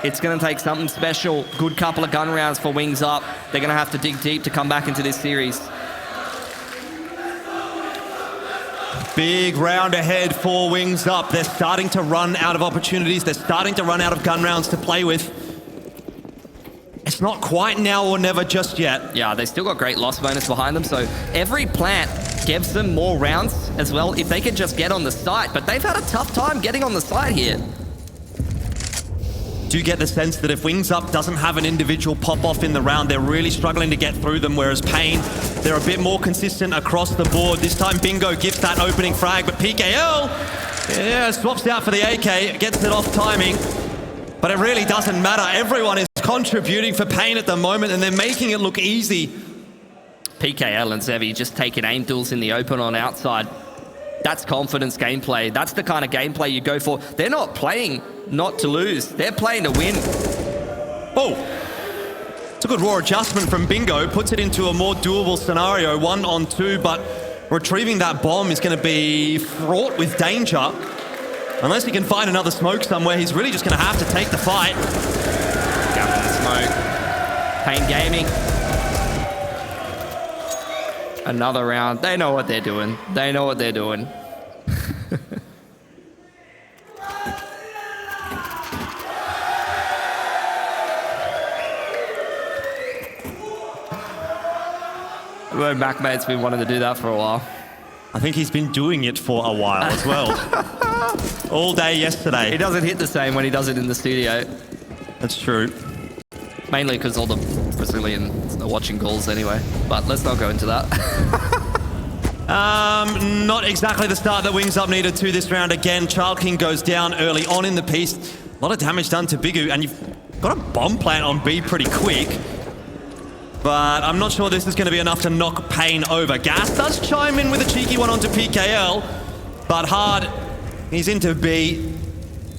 Speaker 2: It's going to take something special, good couple of gun rounds for Wings Up. They're going to have to dig deep to come back into this series.
Speaker 1: Big round ahead for Wings Up. They're starting to run out of opportunities. They're starting to run out of gun rounds to play with. It's not quite now or never just yet.
Speaker 2: Yeah, they still got great loss bonus behind them, so every plant gives them more rounds as well if they can just get on the site. But they've had a tough time getting on the site here.
Speaker 1: Do get the sense that if Wings Up doesn't have an individual pop-off in the round, they're really struggling to get through them, whereas paiN, they're a bit more consistent across the board. This time, Bingo gets that opening frag, but PKL, yeah, swaps out for the AK, gets it off timing. But it really doesn't matter. Everyone is contributing for paiN at the moment, and they're making it look easy.
Speaker 2: PKL and Zevy just taking aim duels in the open on outside. That's confidence gameplay. That's the kind of gameplay you go for. They're not playing not to lose. They're playing to win.
Speaker 1: Oh, it's a good raw adjustment from Bingo. Puts it into a more doable scenario, 1-on-2, but retrieving that bomb is going to be fraught with danger. Unless he can find another smoke somewhere, he's really just going to have to take the fight.
Speaker 2: Got the smoke. paiN Gaming. Another round. They know what they're doing. They know what they're doing. Well, MacMate's been wanting to do that for a while.
Speaker 1: I think he's been doing it for a while as well. All day yesterday.
Speaker 2: He doesn't hit the same when he does it in the studio.
Speaker 1: That's true.
Speaker 2: Mainly because all the Brazilians are watching goals anyway. But let's not go into that.
Speaker 1: Not exactly the start that Wings Up needed to this round again. ChildKing goes down early on in the piece. A lot of damage done to Bigu, and you've got a bomb plant on B pretty quick. But I'm not sure this is going to be enough to knock paiN over. Gas does chime in with a cheeky one onto PKL, but Hard, he's into B,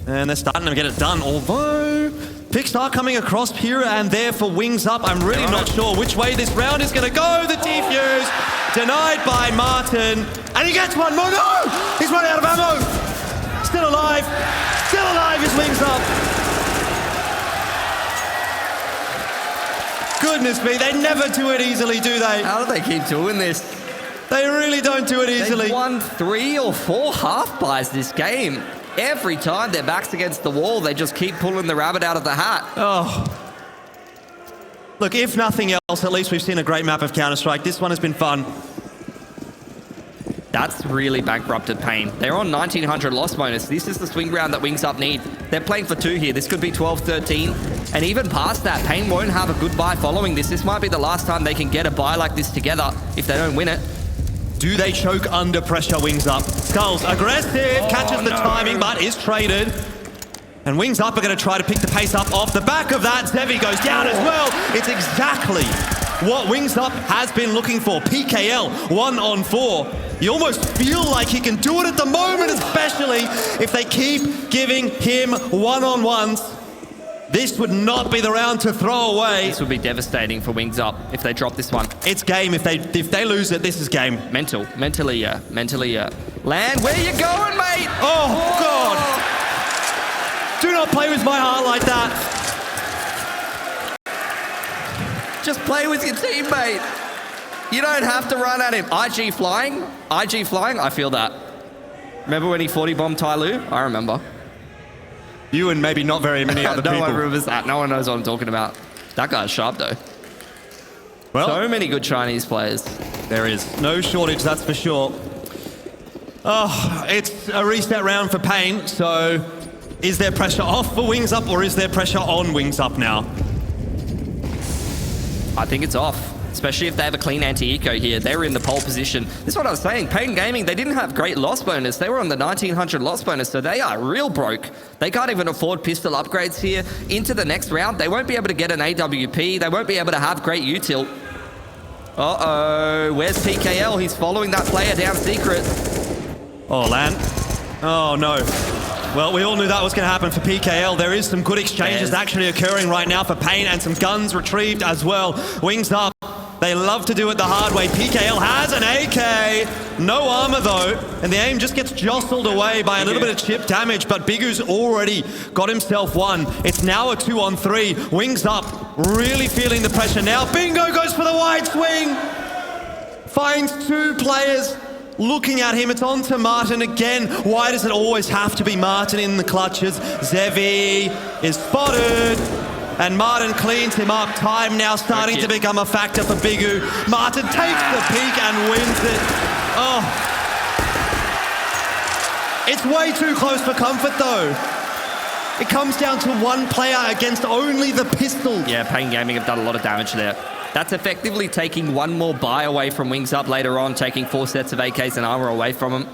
Speaker 1: and they're starting to get it done. Although picks are coming across here and there for Wings Up. I'm really not sure which way this round is going to go. The defuse denied by Martin, and he gets one more. No, he's run out of ammo. Still alive is Wings Up. Goodness me, they never do it easily, do they?
Speaker 2: How do they keep doing this?
Speaker 1: They really don't do it easily.
Speaker 2: They've won 3 or 4 half buys this game. Every time their back's against the wall, they just keep pulling the rabbit out of the hat.
Speaker 1: Oh. Look, if nothing else, at least we've seen a great map of Counter-Strike. This one has been fun.
Speaker 2: That's really bankrupted paiN. They're on 1900 loss bonus. This is the swing round that Wings Up need. They're playing for 2 here. This could be 12-13. And even past that, paiN won't have a good buy following this. This might be the last time they can get a buy like this together if they don't win it.
Speaker 1: Do they choke under pressure, Wings Up? Skulls, aggressive, catches the timing, but is traded. And Wings Up are going to try to pick the pace up off the back of that. Zevy goes down as well. It's exactly what Wings Up has been looking for. PKL, 1-on-4. You almost feel like he can do it at the moment, especially if they keep giving him one-on-ones. This would not be the round to throw away.
Speaker 2: This would be devastating for Wings Up if they drop this one.
Speaker 1: It's game. If they lose it, this is game.
Speaker 2: Mentally, yeah. Land, where you going, mate?
Speaker 1: Oh, God. Do not play with my heart like that.
Speaker 2: Just play with your teammate. You don't have to run at him. IG flying, I feel that. Remember when he 40-bombed Tai Lu? I remember.
Speaker 1: You and maybe not very many other people.
Speaker 2: No one remembers that. No one knows what I'm talking about. That guy's sharp, though.
Speaker 1: Well,
Speaker 2: so many good Chinese players.
Speaker 1: There is. No shortage, that's for sure. Oh, it's a reset round for paiN, so is there pressure off for Wings Up or is there pressure on Wings Up now?
Speaker 2: I think it's off. Especially if they have a clean anti-eco here. They were in the pole position. This is what I was saying. paiN Gaming, they didn't have great loss bonus. They were on the 1900 loss bonus, so they are real broke. They can't even afford pistol upgrades here. Into the next round, they won't be able to get an AWP. They won't be able to have great util. Uh-oh. Where's PKL? He's following that player down secret.
Speaker 1: Oh, Lan. Oh, no. Well, we all knew that was going to happen for PKL. There is some good exchanges actually occurring right now for paiN and some guns retrieved as well. Wings Up. They love to do it the hard way. PKL has an AK. No armor, though. And the aim just gets jostled away by a little bit of chip damage. But Bigu's already got himself one. It's now a 2-on-3. Wings Up really feeling the pressure now. Bingo goes for the wide swing. Finds 2 players looking at him. It's on to Martin again. Why does it always have to be Martin in the clutches? Zevy is spotted. And Martin cleans him up. Time now starting to become a factor for Bigu. Martin takes the peak and wins it. Oh. It's way too close for comfort, though. It comes down to one player against only the pistol.
Speaker 2: Yeah, paiN Gaming have done a lot of damage there. That's effectively taking one more buy away from Wings Up later on, taking 4 sets of AKs and armor away from them.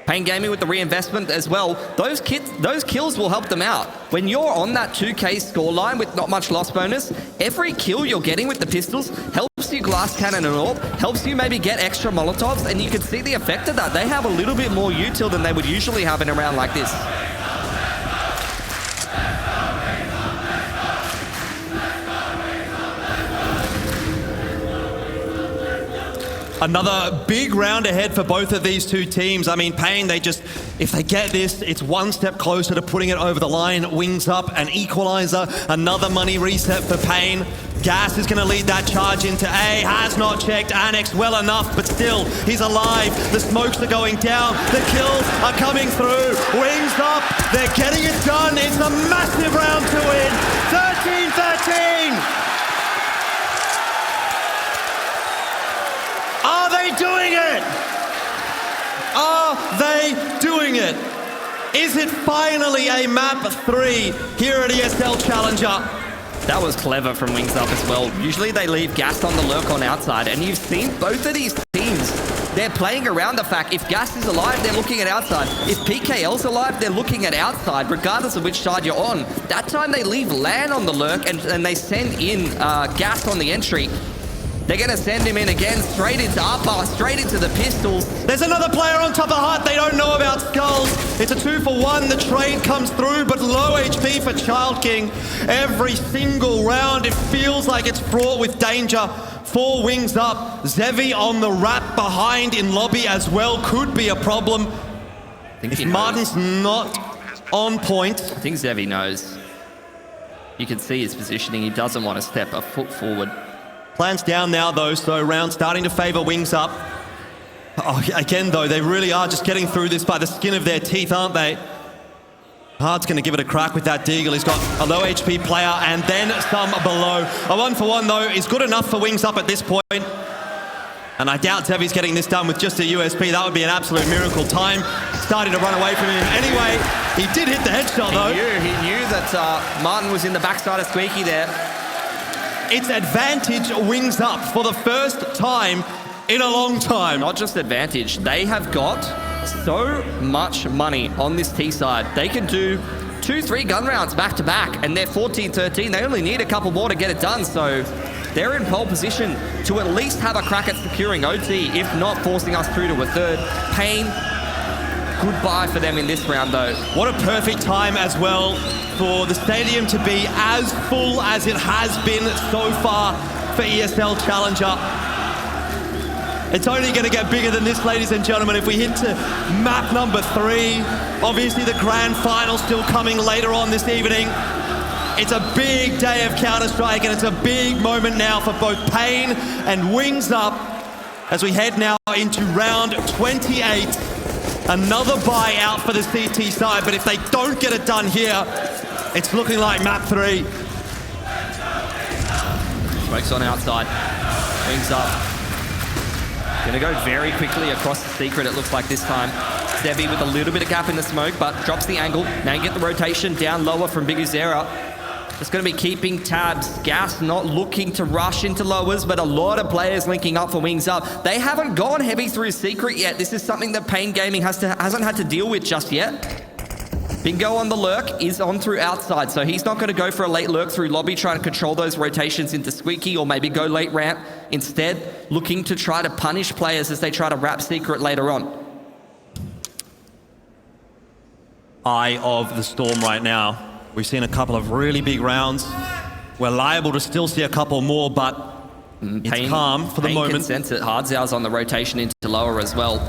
Speaker 2: paiN Gaming with the reinvestment as well. Those kills will help them out. When you're on that 2K scoreline with not much loss bonus, every kill you're getting with the pistols helps you glass cannon and AWP, helps you maybe get extra Molotovs, and you can see the effect of that. They have a little bit more util than they would usually have in a round like this.
Speaker 1: Another big round ahead for both of these two teams. I mean, paiN, if they get this, it's one step closer to putting it over the line. Wings Up, an equalizer, another money reset for paiN. Gas is going to lead that charge into A, has not checked Annex well enough, but still, he's alive. The smokes are going down, the kills are coming through. Wings Up, they're getting it done. It's a massive round to win. 13-13. Are they doing it? Are they doing it? Is it finally a map 3 here at ESL Challenger?
Speaker 2: That was clever from Wings Up as well. Usually they leave Gas on the lurk on outside, and you've seen both of these teams. They're playing around the fact if Gas is alive, they're looking at outside. If PKL's alive, they're looking at outside, regardless of which side you're on. That time they leave LAN on the lurk, and they send in Gas on the entry. They're going to send him in again, straight into upper, straight into the pistols.
Speaker 1: There's another player on top of Hart. They don't know about Skulls. It's a 2-for-1. The trade comes through, but low HP for ChildKing. Every single round, it feels like it's fraught with danger. 4 Wings Up. Zevy on the wrap behind in lobby as well. Could be a problem. If Martin's not on point.
Speaker 2: I think Zevy knows. You can see his positioning. He doesn't want to step a foot forward.
Speaker 1: Plans down now, though, so round starting to favor Wings Up. Oh, again, though, they really are just getting through this by the skin of their teeth, aren't they? Hard's going to give it a crack with that Deagle. He's got a low HP player and then some below. A 1-for-1, though, is good enough for Wings Up at this point. And I doubt Zevy's getting this done with just a USP. That would be an absolute miracle. Time starting to run away from him. Anyway, he did hit the headshot, though.
Speaker 2: He knew that Martin was in the backside of Squeaky there.
Speaker 1: It's advantage Wings Up for the first time in a long time.
Speaker 2: Not just advantage, they have got so much money on this T side. They can do 2-3 gun rounds back to back, and they're 14-13. They only need a couple more to get it done, so they're in pole position to at least have a crack at securing OT, if not forcing us through to a third. paiN, goodbye for them in this round, though.
Speaker 1: What a perfect time as well for the stadium to be as full as it has been so far for ESL Challenger. It's only going to get bigger than this, ladies and gentlemen, if we hit to map number 3. Obviously, the grand final still coming later on this evening. It's a big day of Counter-Strike, and it's a big moment now for both paiN and Wings Up as we head now into round 28. Another buy out for the CT side, but if they don't get it done here, it's looking like map 3.
Speaker 2: Smokes on outside. Wings Up. Gonna go very quickly across the secret, it looks like this time. Zevy with a little bit of gap in the smoke, but drops the angle. Now you get the rotation down lower from biguzera. Just going to be keeping tabs. Gas not looking to rush into lowers, but a lot of players linking up for Wings Up. They haven't gone heavy through secret yet. This is something that paiN Gaming hasn't had to deal with just yet. Bingo on the lurk is on through outside, so he's not going to go for a late lurk through lobby, trying to control those rotations into Squeaky, or maybe go late ramp. Instead, looking to try to punish players as they try to wrap secret later on.
Speaker 1: Eye of the storm right now. We've seen a couple of really big rounds. We're liable to still see a couple more, but it's calm for the moment.
Speaker 2: Can sense it. Hardzao's on the rotation into lower as well.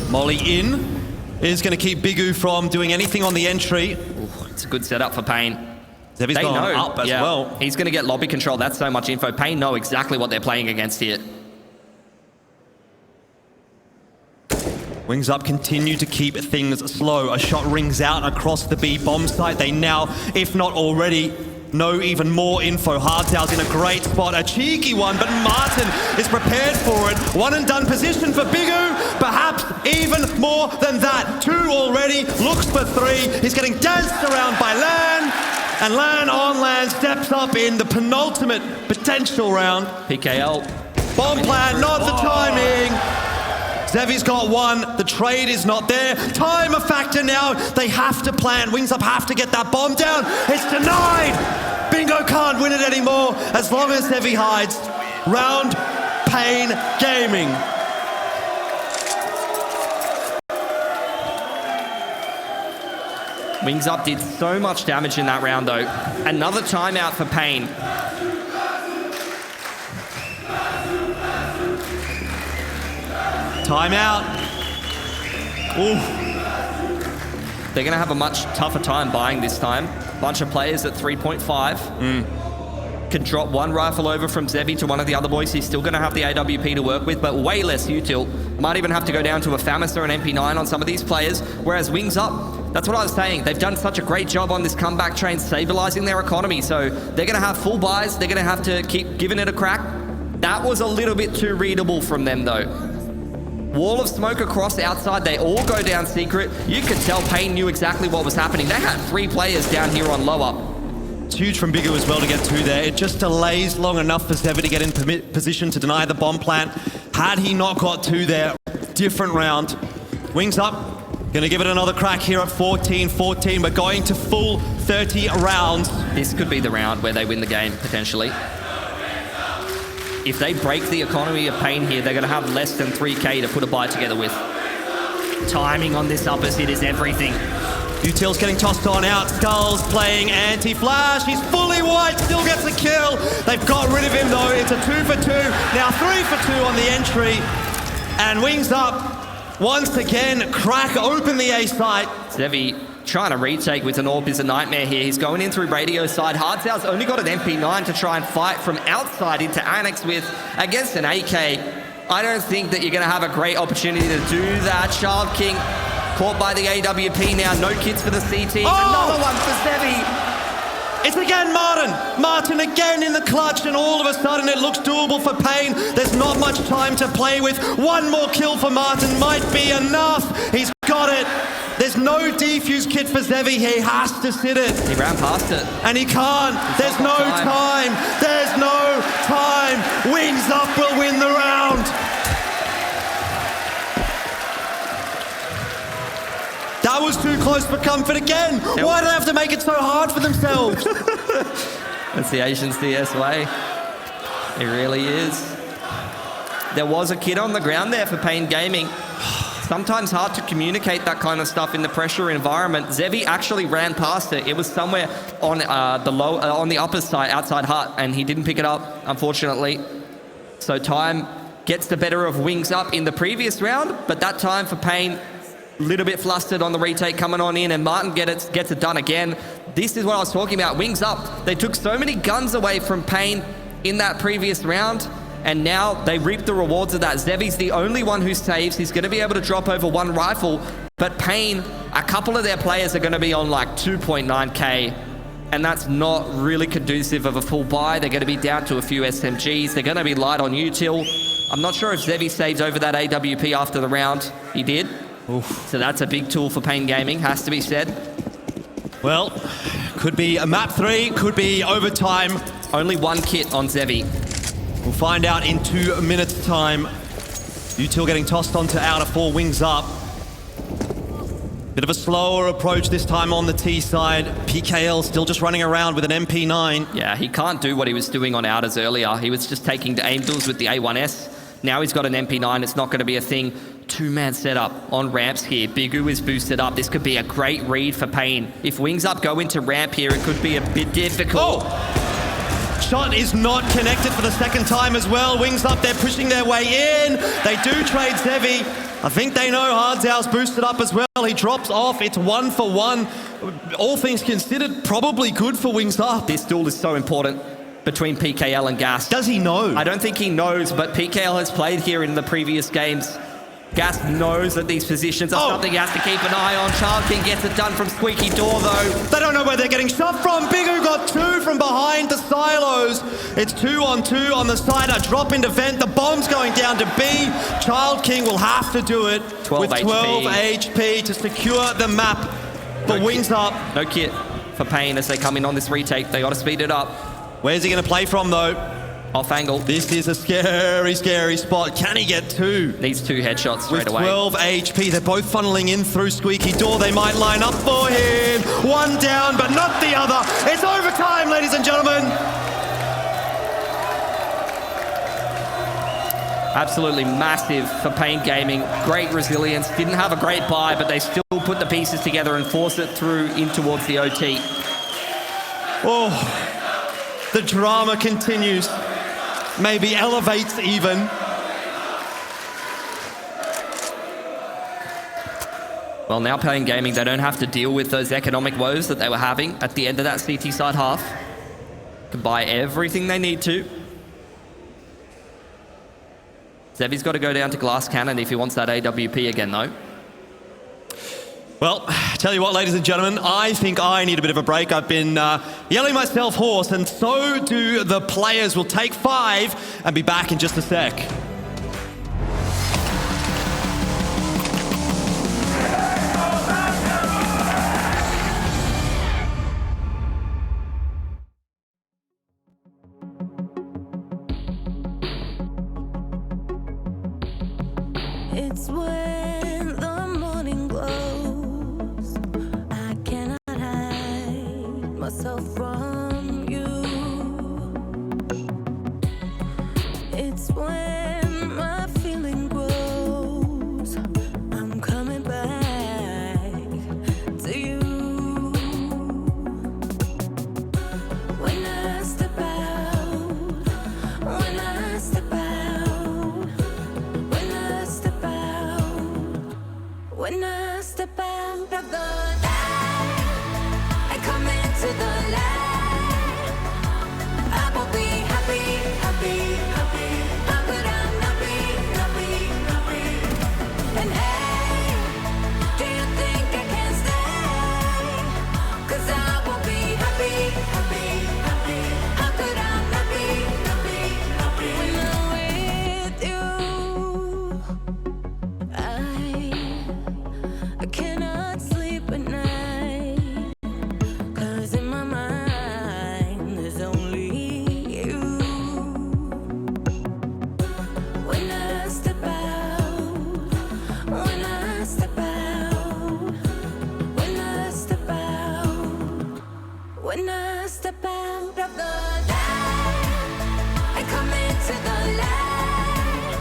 Speaker 1: Molly in is going to keep Bigu from doing anything on the entry.
Speaker 2: Ooh, it's a good setup for paiN.
Speaker 1: Zevy's gone up as well.
Speaker 2: He's going to get lobby control. That's so much info. paiN know exactly what they're playing against here.
Speaker 1: Wings Up continue to keep things slow. A shot rings out across the B bomb site. They now, if not already, know even more info. Hardzao's in a great spot. A cheeky one, but Martin is prepared for it. One and done position for Bigu. perhaps even more than that. 2 already, looks for 3. He's getting danced around by Lan, and Lan on Lan steps up in the penultimate potential round.
Speaker 2: PKL.
Speaker 1: Bomb plan, not the timing. Zevy's got 1, the trade is not there. Time a factor now, they have to plan. Wings Up have to get that bomb down. It's denied. Bingo can't win it anymore as long as Zevy hides. Round, paiN Gaming.
Speaker 2: Wings Up did so much damage in that round though. Another timeout for paiN.
Speaker 1: Timeout. Ooh.
Speaker 2: They're going to have a much tougher time buying this time. Bunch of players at 3.5. Can drop 1 rifle over from Zevy to one of the other boys. He's still going to have the AWP to work with, but way less util. Might even have to go down to a FAMAS or an MP9 on some of these players. Whereas Wings Up, that's what I was saying. They've done such a great job on this comeback train, stabilizing their economy. So they're going to have full buys. They're going to have to keep giving it a crack. That was a little bit too readable from them though. Wall of smoke across outside. They all go down secret. You could tell paiN knew exactly what was happening. They had 3 players down here on lower.
Speaker 1: It's huge from Bigu as well to get 2 there. It just delays long enough for Zevy to get in position to deny the bomb plant. Had he not got 2 there, different round. Wings Up, gonna give it another crack here at 14-14. We're going to full 30 rounds.
Speaker 2: This could be the round where they win the game, potentially. If they break the economy of paiN here, they're going to have less than 3K to put a buy together with. Timing on this uppers hit is everything.
Speaker 1: Util's getting tossed on out. Skulls playing anti-flash. He's fully white, still gets a kill. They've got rid of him though. It's a 2 for 2. Now 3 for 2 on the entry. And Wings Up, once again, crack open the A site.
Speaker 2: Zevy trying to retake with an AWP is a nightmare here. He's going in through radio side. Hardzao's only got an MP9 to try and fight from outside into Annex with against an AK. I don't think that you're going to have a great opportunity to do that. ChildKing caught by the AWP now. No kits for the CT. Another one for Zevy.
Speaker 1: It's again Martin. Martin again in the clutch, and all of a sudden it looks doable for paiN. There's not much time to play with. 1 more kill for Martin might be enough. He's got it. There's no defuse kit for Zevy. He has to sit it.
Speaker 2: He ran past it.
Speaker 1: And he can't. There's no time. There's no time. Wings Up will win the round. That was too close for comfort again. Why do they have to make it so hard for themselves?
Speaker 2: That's the Asian CS way. It really is. There was a kid on the ground there for paiN Gaming. Sometimes hard to communicate that kind of stuff in the pressure environment. Zevy actually ran past it. It was somewhere on on the upper side, outside hut, and he didn't pick it up, unfortunately. So time gets the better of Wings Up in the previous round, but that time for paiN, a little bit flustered on the retake coming on in, and Martin gets it done again. This is what I was talking about. Wings Up, they took so many guns away from paiN in that previous round, and now they reap the rewards of that. Zevy's the only one who saves. He's going to be able to drop over 1 rifle, but paiN, a couple of their players are going to be on like 2.9K, and that's not really conducive of a full buy. They're going to be down to a few SMGs. They're going to be light on util. I'm not sure if Zevy saves over that AWP after the round. He did. Oof. So that's a big tool for paiN Gaming, has to be said.
Speaker 1: Well, could be a map 3, could be overtime.
Speaker 2: Only 1 kit on Zevy.
Speaker 1: We'll find out in 2 minutes' time. Util getting tossed onto outer 4, Wings Up. Bit of a slower approach this time on the T side. PKL still just running around with an MP9.
Speaker 2: Yeah, he can't do what he was doing on outers earlier. He was just taking the aim duels with the A1S. Now he's got an MP9. It's not going to be a thing. 2-man setup on ramps here. Bigu is boosted up. This could be a great read for paiN. If Wings Up go into ramp here, it could be a bit difficult.
Speaker 1: Oh! Shot is not connected for the second time as well. Wings Up, they're pushing their way in. They do trade Zevy. I think they know hardzao's boosted up as well. He drops off. It's 1 for 1. All things considered, probably good for Wings Up.
Speaker 2: This duel is so important between PKL and Gas.
Speaker 1: Does he know?
Speaker 2: I don't think he knows, but PKL has played here in the previous games. Gas knows that these positions are something he has to keep an eye on. ChildKing gets it done from squeaky door, though.
Speaker 1: They don't know where they're getting shot from. Bigu got 2 from behind the silos. It's 2-on-2 on the side. A drop into vent. The bomb's going down to B. ChildKing will have to do it
Speaker 2: 12
Speaker 1: with 12 HP to secure the map. But wings up.
Speaker 2: No kit for paiN as they come in on this retake. They got to speed it up.
Speaker 1: Where's he going to play from, though?
Speaker 2: Off angle.
Speaker 1: This is a scary, scary spot. Can he get 2?
Speaker 2: Needs 2 headshots straight away.
Speaker 1: With 12 HP, they're both funneling in through squeaky door. They might line up for him. One down, but not the other. It's overtime, ladies and gentlemen.
Speaker 2: Absolutely massive for paiN Gaming. Great resilience. Didn't have a great buy, but they still put the pieces together and force it through in towards the OT.
Speaker 1: Oh, the drama continues. Maybe elevates even.
Speaker 2: Well, now paiN Gaming, they don't have to deal with those economic woes that they were having at the end of that CT side half. Can buy everything they need to. Zevy's got to go down to glass cannon if he wants that AWP again, though.
Speaker 1: Well, tell you what, ladies and gentlemen, I think I need a bit of a break. I've been yelling myself hoarse, and so do the players. We'll take 5 and be back in just a sec.
Speaker 3: It's when the morning glows. I cannot hide myself from you. It's when my feeling grows. I'm coming back to you. When I step out, when I step out, when I step out, when I step out of the light, I come into the light. I will be happy, happy, happy. How could I not be, not be, not be? And hey, do you think I can stay? 'Cause I will be happy, happy, happy. How could I not be, not be, not be? When I'm with you, I cannot sleep at night, 'cause in my mind there's only you. When I step out, when I step out, when I step out, when I step out of the light, I come into the light.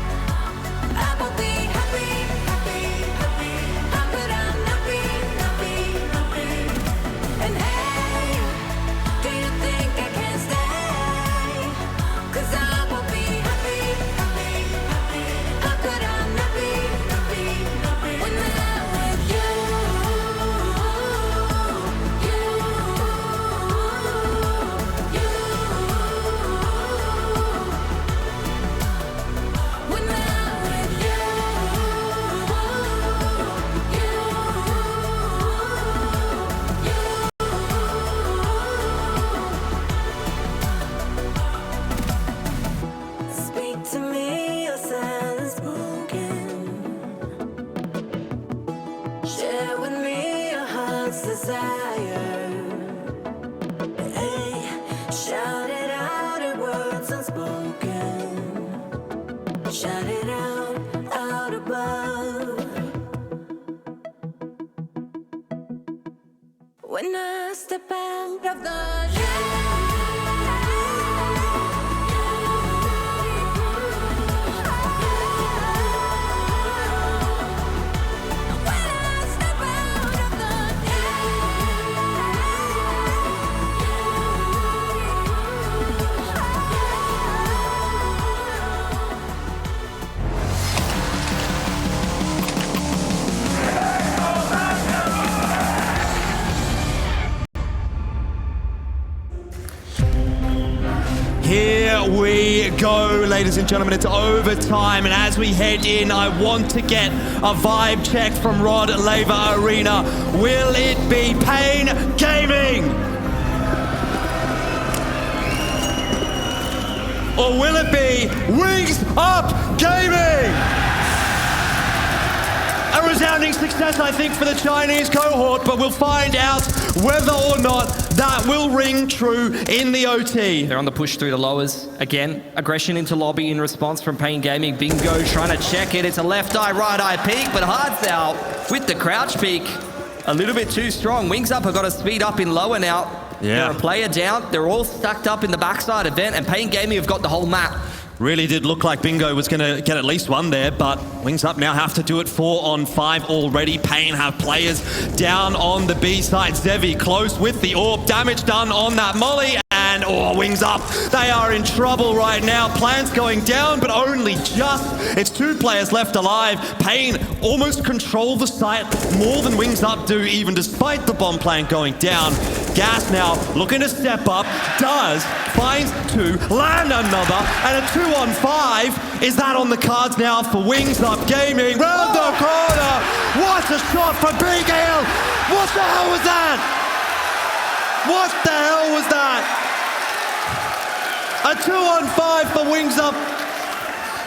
Speaker 3: I will be happy, happy, happy. How could I not be, not be, not be? And hey, do you think I can stay? 'Cause I will be happy, happy, happy. How could I not be, not be, not be? When I'm with you, you, you. When I'm with you, speak to me, your silence spoken. Share with me your heart's desire. Hey, shout it out in words unspoken. Shout it out above. When I step out of the
Speaker 1: go, ladies and gentlemen. It's overtime, and as we head in, I want to get a vibe check from Rod Laver Arena. Will it be paiN Gaming? Or will it be Wings Up Gaming? A resounding success, I think, for the Chinese cohort, but we'll find out whether or not that will ring true in the OT.
Speaker 2: They're on the push through the lowers. Again, aggression into lobby in response from paiN Gaming. Bingo trying to check it. It's a left eye, right eye peek, but hardzao with the crouch peek. A little bit too strong. Wings Up have got to speed up in lower now.
Speaker 1: Yeah.
Speaker 2: They're a player down. They're all stacked up in the backside event, and paiN Gaming have got the whole map.
Speaker 1: Really did look like Bingo was going to get at least one there, but Wings Up now have to do it 4 on 5 already. paiN have players down on the B side. Zevy close with the AWP. Damage done on that molly, and Wings Up, they are in trouble right now. Plants going down, but only just. It's 2 players left alive. paiN almost control the site more than Wings Up do, even despite the bomb plant going down. Gas now looking to step up, finds 2, land another, and a 2 on 5. Is that on the cards now for Wings Up Gaming? Round the corner! What a shot from biguzera! What the hell was that? What the hell was that? A 2 on 5 for Wings Up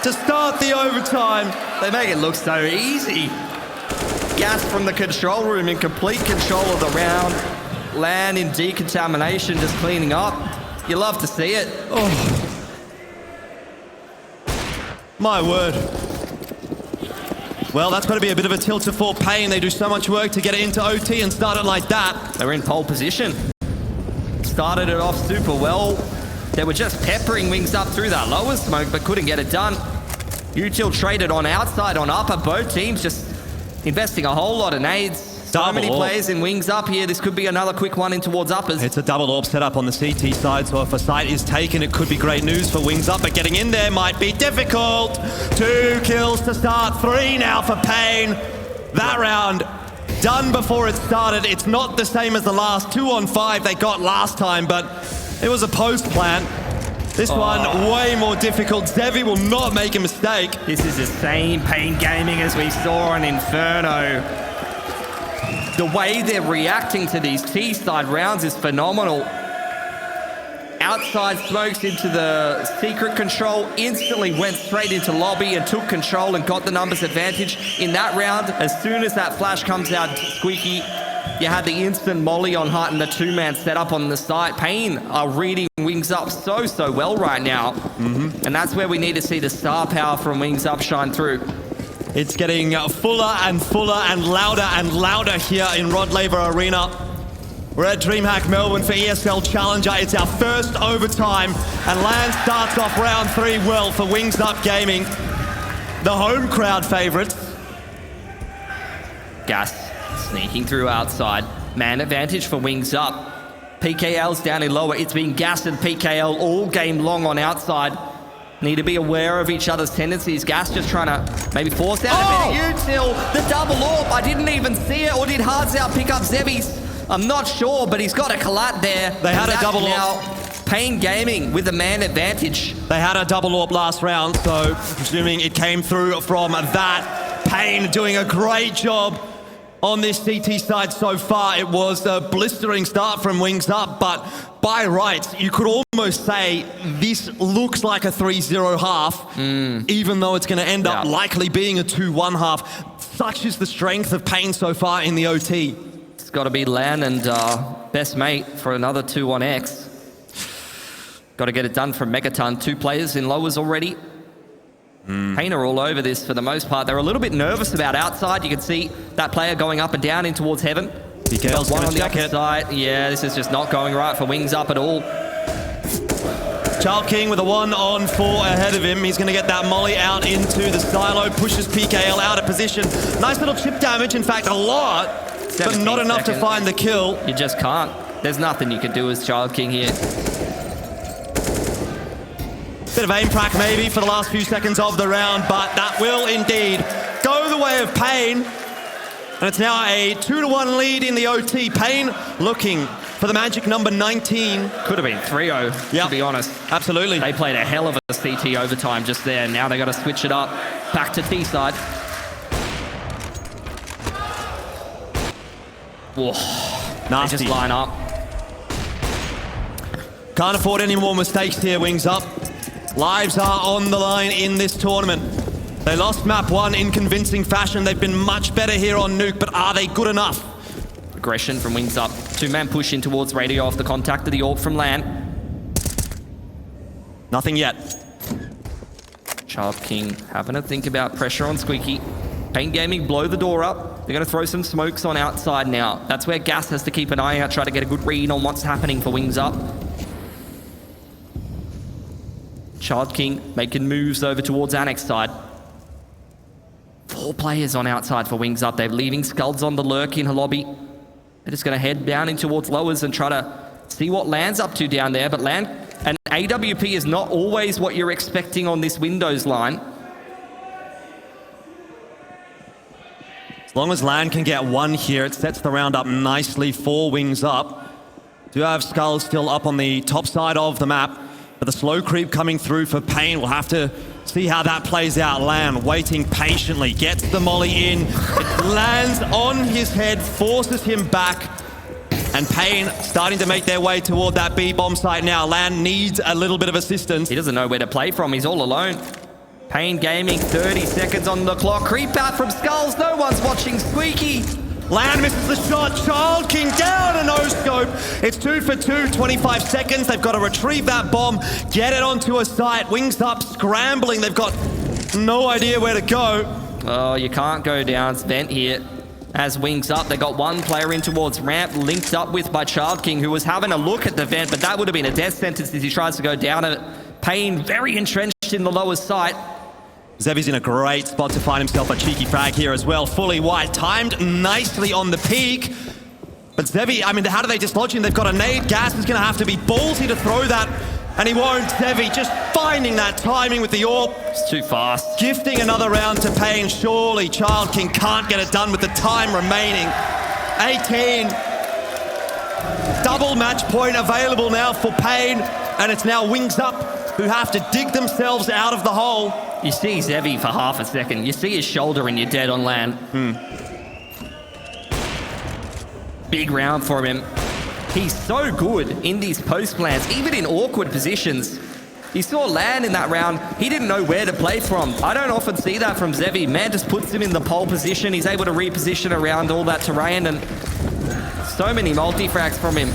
Speaker 1: to start the overtime.
Speaker 2: They make it look so easy. Gas from the control room in complete control of the round. Land in decontamination, just cleaning up. You love to see it.
Speaker 1: Oh. My word. Well, that's going to be a bit of a tilter for paiN. They do so much work to get it into OT and start it like that.
Speaker 2: They were in pole position. Started it off super well. They were just peppering Wings Up through that lower smoke, but couldn't get it done. Util traded on outside, on upper. Both teams just investing a whole lot of nades. So many players in Wings Up here. This could be another quick one in towards uppers.
Speaker 1: It's a double AWP set up on the CT side, so if a site is taken, it could be great news for Wings Up, but getting in there might be difficult. 2 kills to start, 3 now for paiN. That round done before it started. It's not the same as the last 2 on 5 they got last time, but it was a post plant. This one way more difficult. Zevy will not make a mistake.
Speaker 2: This is the same paiN Gaming as we saw in Inferno. The way they're reacting to these T-side rounds is phenomenal. Outside smokes into the secret control, instantly went straight into lobby and took control and got the numbers advantage. In that round, as soon as that flash comes out, Squeaky, you had the instant molly on Hut and the 2-man setup on the site. paiN are reading Wings Up so well right now. And that's where we need to see the star power from Wings Up shine through.
Speaker 1: It's getting fuller and fuller and louder here in Rod Laver Arena. We're at DreamHack Melbourne for ESL Challenger. It's our first overtime, and LAN starts off round 3 well for Wings Up Gaming. The home crowd favourites.
Speaker 2: Gas sneaking through outside. Man advantage for Wings Up. PKL's down in lower. It's been Gas and PKL all game long on outside. Need to be aware of each other's tendencies. Gas just trying to maybe force out a bit of util. The double AWP, I didn't even see it. Or did hardzao pick up Zevy's? I'm not sure, but he's got a collat there.
Speaker 1: They had a double
Speaker 2: now. paiN Gaming with the man advantage.
Speaker 1: They had a double AWP last round, so presuming it came through from that. paiN doing a great job on this CT side so far. It was a blistering start from Wings Up, but by rights, you could almost say this looks like a 3-0 half, even though it's going to end up likely being a 2-1 half. Such is the strength of paiN so far in the OT.
Speaker 2: It's got to be Lan and best mate for another 2 on X. Got to get it done from Megaton. 2 players in lowers already. paiN are all over this for the most part. They're a little bit nervous about outside. You can see that player going up and down in towards heaven.
Speaker 1: PKL's
Speaker 2: one
Speaker 1: gonna
Speaker 2: on the
Speaker 1: check
Speaker 2: upper
Speaker 1: it.
Speaker 2: side. Yeah, this is just not going right for Wings Up at all.
Speaker 1: ChildKing with a 1 on 4 ahead of him. He's going to get that molly out into the silo, pushes PKL out of position. Nice little chip damage, in fact, a lot, but not enough to find the kill.
Speaker 2: You just can't. There's nothing you can do as ChildKing here.
Speaker 1: Bit of aim crack maybe for the last few seconds of the round, but that will indeed go the way of paiN. And it's now a 2-1 lead in the OT. paiN looking for the Magic number 19.
Speaker 2: Could have been 3-0,
Speaker 1: Yep.
Speaker 2: to be honest.
Speaker 1: Absolutely.
Speaker 2: They played a hell of a CT overtime just there. Now they got to switch it up. Back to T side. Whoa. They
Speaker 1: Nasty.
Speaker 2: just line up.
Speaker 1: Can't afford any more mistakes here, Wings Up. Lives are on the line in this tournament. They lost map 1 in convincing fashion. They've been much better here on Nuke, but are they good enough?
Speaker 2: Aggression from Wings Up. Two-man push in towards Radio off the contact of the AWP from LAN.
Speaker 1: Nothing yet.
Speaker 2: ChildKing having to think about pressure on Squeaky. paiN Gaming blow the door up. They're going to throw some smokes on outside now. That's where Gas has to keep an eye out, try to get a good read on what's happening for Wings Up. ChildKing making moves over towards Annex side. 4 players on outside for Wings Up. They're leaving Skulls on the lurk in her lobby. They're just going to head down in towards lowers and try to see what LAN's up to down there. But LAN and AWP is not always what you're expecting on this Windows line.
Speaker 1: As long as LAN can get 1 here, it sets the round up nicely for Wings Up. Do have Skulls still up on the top side of the map, but the slow creep coming through for paiN. We'll have to see how that plays out. LAN waiting patiently, gets the molly in. It lands on his head, forces him back. And paiN starting to make their way toward that B-bomb site now. LAN needs a little bit of assistance.
Speaker 2: He doesn't know where to play from. He's all alone. paiN Gaming, 30 seconds on the clock. Creep out from Skulls. No one's watching Squeaky.
Speaker 1: LAN misses the shot. ChildKing down a no-scope. It's 2 for 2, 25 seconds. They've got to retrieve that bomb, get it onto a site. Wings Up scrambling. They've got no idea where to go.
Speaker 2: Oh, you can't go down Vent here. As Wings Up, they got 1 player in towards ramp, linked up with by ChildKing, who was having a look at the vent, but that would have been a death sentence as he tries to go down it. paiN very entrenched in the lower site.
Speaker 1: Zevy's in a great spot to find himself a cheeky frag here as well. Fully wide, timed nicely on the peak. But Zevy, I mean, how do they dislodge him? They've got a nade. Gas is going to have to be ballsy to throw that, and he won't. Zevy just finding that timing with the AWP.
Speaker 2: It's too fast.
Speaker 1: Gifting another round to paiN. Surely ChildKing can't get it done with the time remaining. 18. Double match point available now for paiN, and it's now Wings Up who have to dig themselves out of the hole.
Speaker 2: You see Zevy for half a second. You see his shoulder and you're dead on LAN. Big round for him. He's so good in these post plans, even in awkward positions. You saw LAN in that round. He didn't know where to play from. I don't often see that from Zevy. Man just puts him in the pole position. He's able to reposition around all that terrain, and so many multi-frags from him.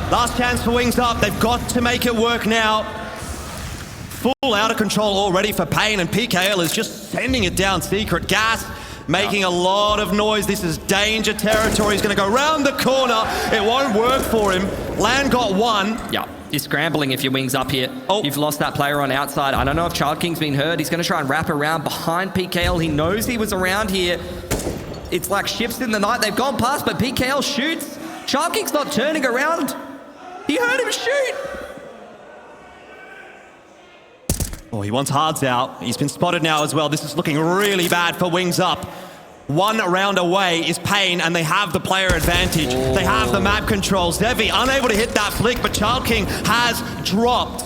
Speaker 1: Last chance for Wings Up. They've got to make it work now. Full out of control already for paiN, and PKL is just sending it down secret. Gas making a lot of noise. This is danger territory. He's going to go round the corner. It won't work for him. LAN got 1.
Speaker 2: Yeah, you're scrambling if your Wings Up here.
Speaker 1: Oh.
Speaker 2: You've lost that player on outside. I don't know if ChildKing's been hurt. He's going to try and wrap around behind PKL. He knows he was around here. It's like ships in the night. They've gone past, but PKL shoots. ChildKing's not turning around. He heard him shoot.
Speaker 1: Oh, he wants hardzao. He's been spotted now as well. This is looking really bad for Wings Up. 1 round away is paiN, and they have the player advantage.
Speaker 2: Oh.
Speaker 1: They have the map control. Zevy unable to hit that flick, but ChildKing has dropped.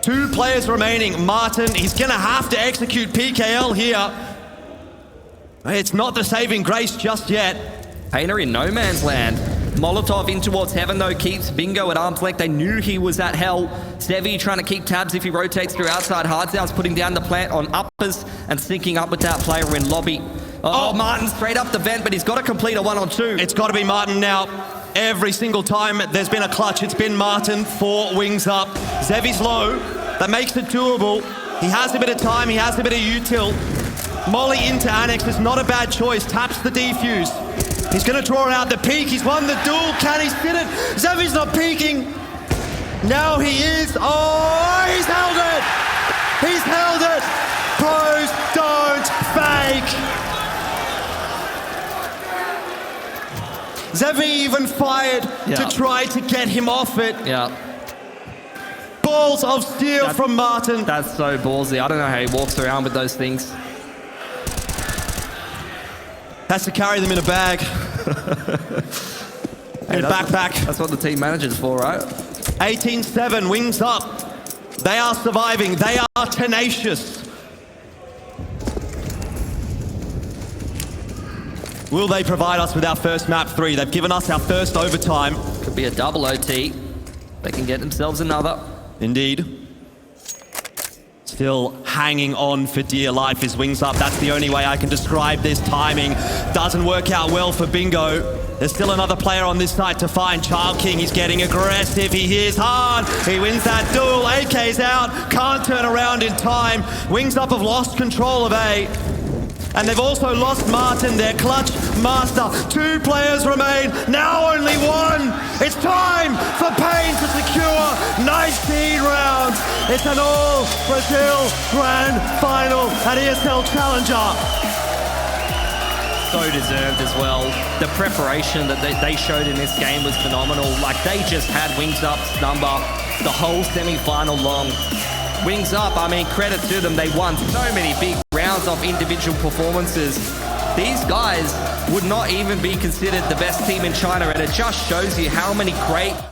Speaker 1: 2 players remaining. Martin, he's going to have to execute PKL here. It's not the saving grace just yet.
Speaker 2: paiN are in no man's land. Molotov in towards heaven, though, keeps Bingo at arm's length. They knew he was at hell. Zevy trying to keep tabs if he rotates through outside. Hardzao's putting down the plant on uppers and syncing up with that player in lobby. Oh, Martin straight up the vent, but he's got to complete a 1-on-2.
Speaker 1: It's got to be Martin now. Every single time there's been a clutch, it's been Martin for Wings Up. Zevy's low. That makes it doable. He has a bit of time. He has a bit of util. Molly into Annex is not a bad choice. Taps the defuse. He's going to draw out the peak. He's won the duel. Can he spin it? Zevy's not peeking. Now he is. Oh, he's held it. He's held it. Pros don't fake. Zevy even fired to try to get him off it.
Speaker 2: Yeah.
Speaker 1: Balls of steel from Martin.
Speaker 2: That's so ballsy. I don't know how he walks around with those things.
Speaker 1: Has to carry them in a bag. And back.
Speaker 2: That's what the team manager's for, right?
Speaker 1: 18-7, Wings up. They are surviving. They are tenacious. Will they provide us with our first map 3? They've given us our first overtime.
Speaker 2: Could be a double OT. They can get themselves another.
Speaker 1: Indeed. Still hanging on for dear life is Wings up. That's the only way I can describe this timing. Doesn't work out well for Bingo. There's still another player on this side to find. ChildKing, he's getting aggressive. He hears hard. He wins that duel. AK's out. Can't turn around in time. Wings up have lost control of A. And they've also lost Martin, their clutch master. 2 players remain, now only 1. It's time for paiN to secure 19 rounds. It's an all-Brazil Grand Final at ESL Challenger.
Speaker 2: So deserved as well. The preparation that they showed in this game was phenomenal. Like, they just had Wings Up's number the whole semi-final long. Wings Up, I mean, credit to them. They won so many big rounds of individual performances. These guys would not even be considered the best team in China, and it just shows you how many great